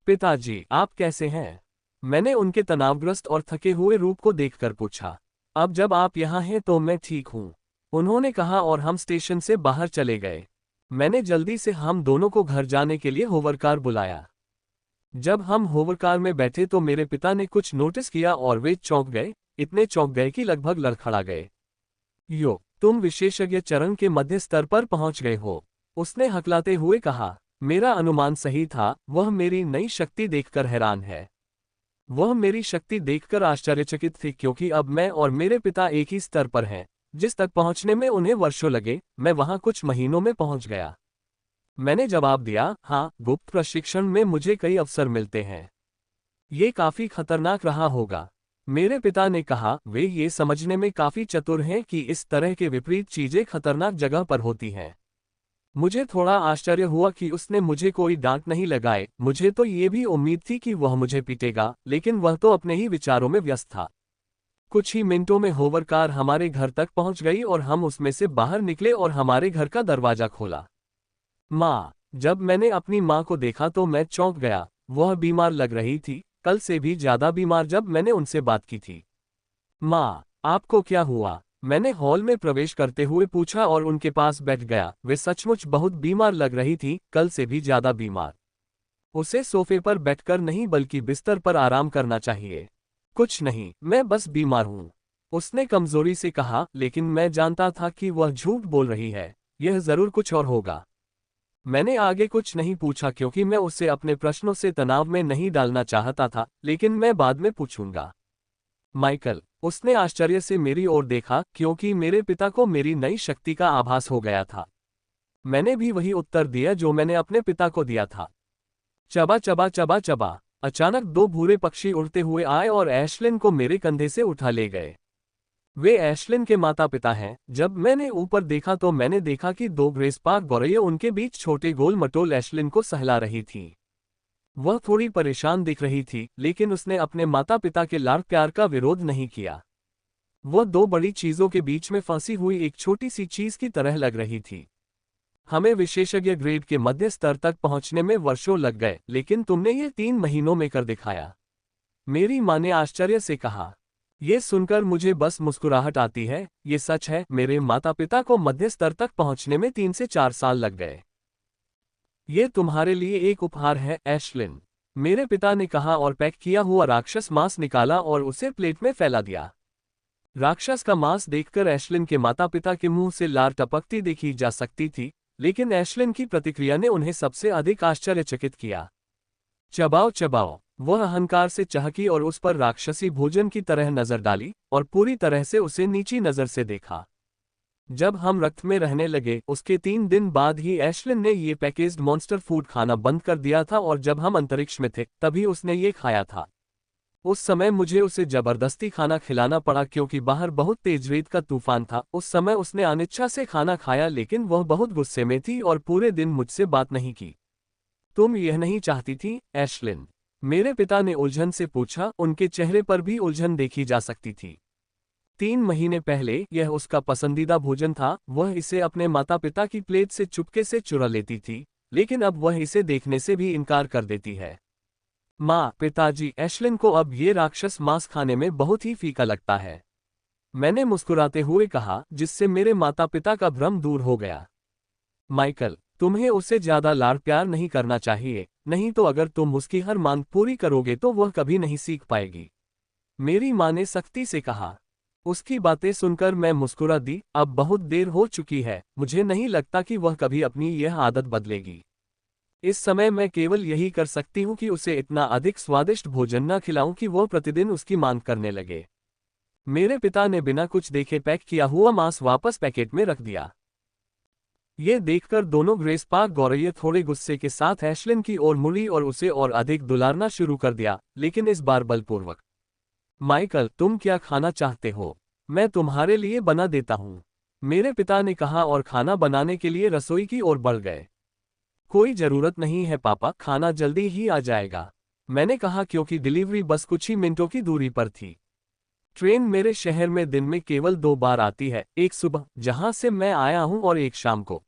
पिताजी, आप कैसे हैं? मैंने उनके तनावग्रस्त और थके हुए रूप को देखकर पूछा। अब जब आप यहाँ हैं तो मैं ठीक हूँ, उन्होंने कहा और हम स्टेशन से बाहर चले गए। मैंने जल्दी से हम दोनों को घर जाने के लिए होवरकार बुलाया। जब हम होवरकार में बैठे तो मेरे पिता ने कुछ नोटिस किया और वे चौंक गए, इतने चौंक गए कि लगभग लड़खड़ा गए। यो, तुम विशेषज्ञ चरण के मध्य स्तर पर पहुंच गए हो, उसने हकलाते हुए कहा। मेरा अनुमान सही था, वह मेरी नई शक्ति देखकर हैरान है। वह मेरी शक्ति देखकर आश्चर्यचकित थी क्योंकि अब मैं और मेरे पिता एक ही स्तर पर हैं। जिस तक पहुंचने में उन्हें वर्षों लगे, मैं वहां कुछ महीनों में पहुंच गया। मैंने जवाब दिया, हाँ, गुप्त प्रशिक्षण में मुझे कई अवसर मिलते हैं। ये काफी खतरनाक रहा होगा। मेरे पिता ने कहा, वे ये समझने में काफी चतुर हैं कि इस तरह के विपरीत चीजें खतरनाक जगह पर होती हैं। मुझे थोड़ा आश्चर्य हुआ कि उसने मुझे कोई डांट नहीं लगाए। मुझे तो ये भी उम्मीद थी कि वह मुझे पीटेगा, लेकिन वह तो अपने ही विचारों में व्यस्त था। कुछ ही मिनटों में होवरकार हमारे घर तक पहुंच गई और हम उसमें से बाहर निकले और हमारे घर का दरवाजा खोला। माँ, जब मैंने अपनी माँ को देखा तो मैं चौंक गया। वह बीमार लग रही थी, कल से भी ज्यादा बीमार जब मैंने उनसे बात की थी। माँ, आपको क्या हुआ? मैंने हॉल में प्रवेश करते हुए पूछा और उनके पास बैठ गया। वे सचमुच बहुत बीमार लग रही थी, कल से भी ज्यादा बीमार। उसे सोफे पर बैठकर नहीं बल्कि बिस्तर पर आराम करना चाहिए। कुछ नहीं, मैं बस बीमार हूँ, उसने कमजोरी से कहा, लेकिन मैं जानता था कि वह झूठ बोल रही है। यह जरूर कुछ और होगा। मैंने आगे कुछ नहीं पूछा क्योंकि मैं उसे अपने प्रश्नों से तनाव में नहीं डालना चाहता था, लेकिन मैं बाद में पूछूंगा। माइकल, उसने आश्चर्य से मेरी ओर देखा क्योंकि मेरे पिता को मेरी नई शक्ति का आभास हो गया था। मैंने भी वही उत्तर दिया जो मैंने अपने पिता को दिया था। चबा चबा चबा चबा। अचानक 2 भूरे पक्षी उड़ते हुए आए और एशलिन को मेरे कंधे से उठा ले गए। वे एशलिन के माता पिता हैं। जब मैंने ऊपर देखा तो मैंने देखा कि 2 ग्रेसपार्क गौरैया उनके बीच छोटे गोल मटोल एशलिन को सहला रही थी। वह थोड़ी परेशान दिख रही थी, लेकिन उसने अपने माता पिता के लाड़ प्यार का विरोध नहीं किया। वह 2 बड़ी चीजों के बीच में फंसी हुई एक छोटी सी चीज की तरह लग रही थी। हमें विशेषज्ञ ग्रेड के मध्य स्तर तक पहुंचने में वर्षों लग गए, लेकिन तुमने ये 3 महीनों में कर दिखाया, मेरी मां ने आश्चर्य से कहा। ये सुनकर मुझे बस मुस्कुराहट आती है। ये सच है, मेरे माता पिता को मध्य स्तर तक पहुंचने में 3 से 4 साल लग गए। ये तुम्हारे लिए एक उपहार है एशलिन, मेरे पिता ने कहा और पैक किया हुआ राक्षस मांस निकाला और उसे प्लेट में फैला दिया। राक्षस का मांस देखकर एशलिन के माता पिता के मुंह से लार टपकती देखी जा सकती थी, लेकिन एशलिन की प्रतिक्रिया ने उन्हें सबसे अधिक आश्चर्यचकित किया। चबाओ चबाओ, वह अहंकार से चहकी और उस पर राक्षसी भोजन की तरह नजर डाली और पूरी तरह से उसे नीची नजर से देखा। जब हम रक्त में रहने लगे उसके 3 दिन बाद ही एशलिन ने ये पैकेज्ड मॉन्स्टर फूड खाना बंद कर दिया था और जब हम अंतरिक्ष में थे तभी उसने ये खाया था। उस समय मुझे उसे जबरदस्ती खाना खिलाना पड़ा क्योंकि बाहर बहुत तेज रेत का तूफान था। उस समय उसने अनिच्छा से खाना खाया लेकिन वह बहुत गुस्से में थी और पूरे दिन मुझसे बात नहीं की। तुम यह नहीं चाहती थी एशलिन? मेरे पिता ने उलझन से पूछा, उनके चेहरे पर भी उलझन देखी जा सकती थी। 3 महीने पहले यह उसका पसंदीदा भोजन था, वह इसे अपने माता पिता की प्लेट से चुपके से चुरा लेती थी, लेकिन अब वह इसे देखने से भी इनकार कर देती है। माँ, पिताजी, एशलिन को अब ये राक्षस मांस खाने में बहुत ही फीका लगता है, मैंने मुस्कुराते हुए कहा, जिससे मेरे माता पिता का भ्रम दूर हो गया। माइकल, तुम्हें उसे ज्यादा लाड़ प्यार नहीं करना चाहिए, नहीं तो अगर तुम उसकी हर मांग पूरी करोगे तो वह कभी नहीं सीख पाएगी, मेरी माँ ने सख्ती से कहा। उसकी बातें सुनकर मैं मुस्कुरा दी। अब बहुत देर हो चुकी है, मुझे नहीं लगता कि वह कभी अपनी यह आदत बदलेगी। इस समय मैं केवल यही कर सकती हूँ कि उसे इतना अधिक स्वादिष्ट भोजन न खिलाऊं कि वह प्रतिदिन उसकी मांग करने लगे। मेरे पिता ने बिना कुछ देखे पैक किया हुआ मांस वापस पैकेट में रख दिया। ये देखकर दोनों ग्रेस पार्क गौरैया थोड़े गुस्से के साथ एशलिन की ओर मुड़ी और उसे और अधिक दुलारना शुरू कर दिया, लेकिन इस बार बलपूर्वक। माइकल, तुम क्या खाना चाहते हो? मैं तुम्हारे लिए बना देता हूँ, मेरे पिता ने कहा और खाना बनाने के लिए रसोई की ओर बढ़ गए। कोई जरूरत नहीं है पापा, खाना जल्दी ही आ जाएगा, मैंने कहा क्योंकि डिलीवरी बस कुछ ही मिनटों की दूरी पर थी। ट्रेन मेरे शहर में दिन में केवल 2 बार आती है, एक सुबह जहां से मैं आया हूं और एक शाम को।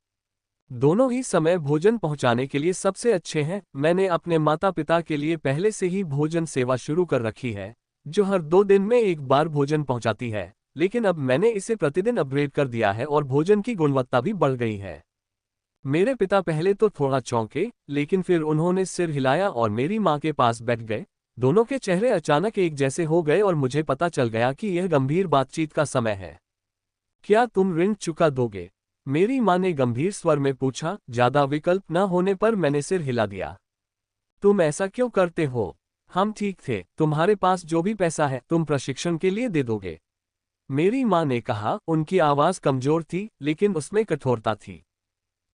दोनों ही समय भोजन पहुंचाने के लिए सबसे अच्छे हैं। मैंने अपने माता पिता के लिए पहले से ही भोजन सेवा शुरू कर रखी है, जो हर 2 दिन में एक बार भोजन पहुंचाती है, लेकिन अब मैंने इसे प्रतिदिन अपग्रेड कर दिया है और भोजन की गुणवत्ता भी बढ़ गई है। मेरे पिता पहले तो थोड़ा चौंके, लेकिन फिर उन्होंने सिर हिलाया और मेरी माँ के पास बैठ गए। दोनों के चेहरे अचानक एक जैसे हो गए और मुझे पता चल गया कि यह गंभीर बातचीत का समय है। क्या तुम ऋण चुका दोगे? मेरी माँ ने गंभीर स्वर में पूछा। ज्यादा विकल्प न होने पर मैंने सिर हिला दिया। तुम ऐसा क्यों करते हो? हम ठीक थे, तुम्हारे पास जो भी पैसा है तुम प्रशिक्षण के लिए दे दोगे, मेरी माँ ने कहा। उनकी आवाज कमजोर थी लेकिन उसमें कठोरता थी।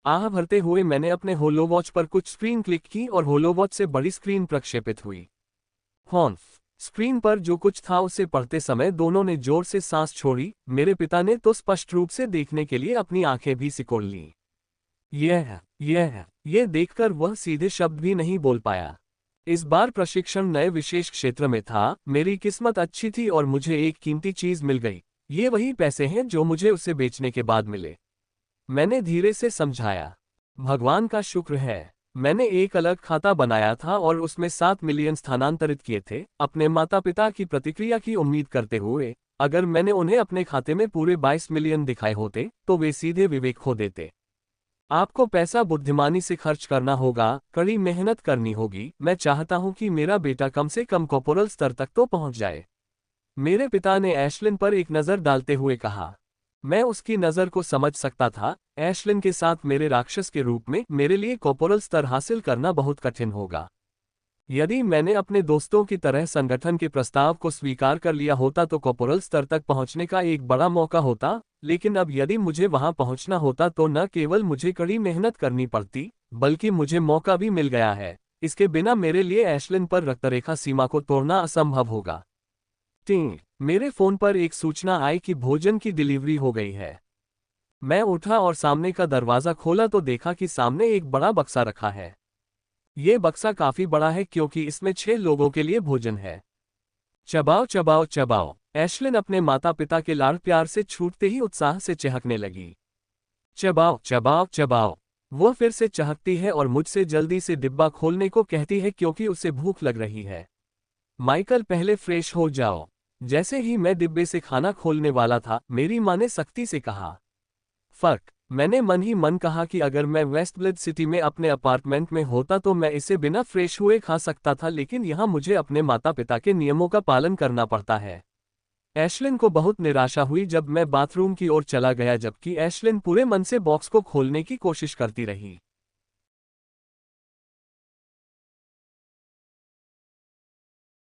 आह भरते हुए मैंने अपने होलोवॉच पर कुछ स्क्रीन क्लिक की और होलोवॉच से बड़ी स्क्रीन प्रक्षेपित हुई। हॉन्फ, स्क्रीन पर जो कुछ था उसे पढ़ते समय दोनों ने जोर से सांस छोड़ी। मेरे पिता ने तो स्पष्ट रूप से देखने के लिए अपनी आंखें भी सिकोड़ लीं। यह देखकर वह सीधे शब्द भी नहीं बोल पाया। इस बार प्रशिक्षण नए विशेष क्षेत्र में था। मेरी किस्मत अच्छी थी और मुझे एक कीमती चीज मिल गई। ये वही पैसे हैं जो मुझे उसे बेचने के बाद मिले, मैंने धीरे से समझाया। भगवान का शुक्र है, मैंने एक अलग खाता बनाया था और उसमें 7 मिलियन स्थानांतरित किए थे, अपने माता पिता की प्रतिक्रिया की उम्मीद करते हुए। अगर मैंने उन्हें अपने खाते में पूरे 22 मिलियन दिखाए होते तो वे सीधे विवेक खो देते। आपको पैसा बुद्धिमानी से खर्च करना होगा, कड़ी मेहनत करनी होगी। मैं चाहता हूं कि मेरा बेटा कम से कम कॉर्पोरल स्तर तक तो पहुंच जाए, मेरे पिता ने एशलिन पर एक नज़र डालते हुए कहा। मैं उसकी नज़र को समझ सकता था। एशलिन के साथ मेरे राक्षस के रूप में मेरे लिए कॉर्पोरल स्तर हासिल करना बहुत कठिन होगा। यदि मैंने अपने दोस्तों की तरह संगठन के प्रस्ताव को स्वीकार कर लिया होता तो कॉर्पोरल स्तर तक पहुंचने का एक बड़ा मौका होता, लेकिन अब यदि मुझे वहां पहुंचना होता तो न केवल मुझे कड़ी मेहनत करनी पड़ती, बल्कि मुझे मौका भी मिल गया है। इसके बिना मेरे लिए एशलिन पर रक्तरेखा सीमा को तोड़ना असंभव होगा। टिंग, मेरे फोन पर एक सूचना आई कि भोजन की डिलीवरी हो गई है। मैं उठा और सामने का दरवाजा खोला तो देखा कि सामने एक बड़ा बक्सा रखा है। ये बक्सा काफी बड़ा है क्योंकि इसमें 6 लोगों के लिए भोजन है। चबाओ चबाओ चबाओ, एशलिन अपने माता पिता के लाड़ प्यार से छूटते ही उत्साह से चहकने लगी। चबाओ चबाओ चबाओ, वो फिर से चहकती है और मुझसे जल्दी से डिब्बा खोलने को कहती है क्योंकि उसे भूख लग रही है। माइकल, पहले फ्रेश हो जाओ। जैसे ही मैं डिब्बे से खाना खोलने वाला था, मेरी माँ ने सख्ती से कहा। फर्क, मैंने मन ही मन कहा कि अगर मैं वेस्टब्लिड सिटी में अपने अपार्टमेंट में होता तो मैं इसे बिना फ्रेश हुए खा सकता था, लेकिन यहाँ मुझे अपने माता पिता के नियमों का पालन करना पड़ता है। एशलिन को बहुत निराशा हुई जब मैं बाथरूम की ओर चला गया, जबकि एशलिन पूरे मन से बॉक्स को खोलने की कोशिश करती रही।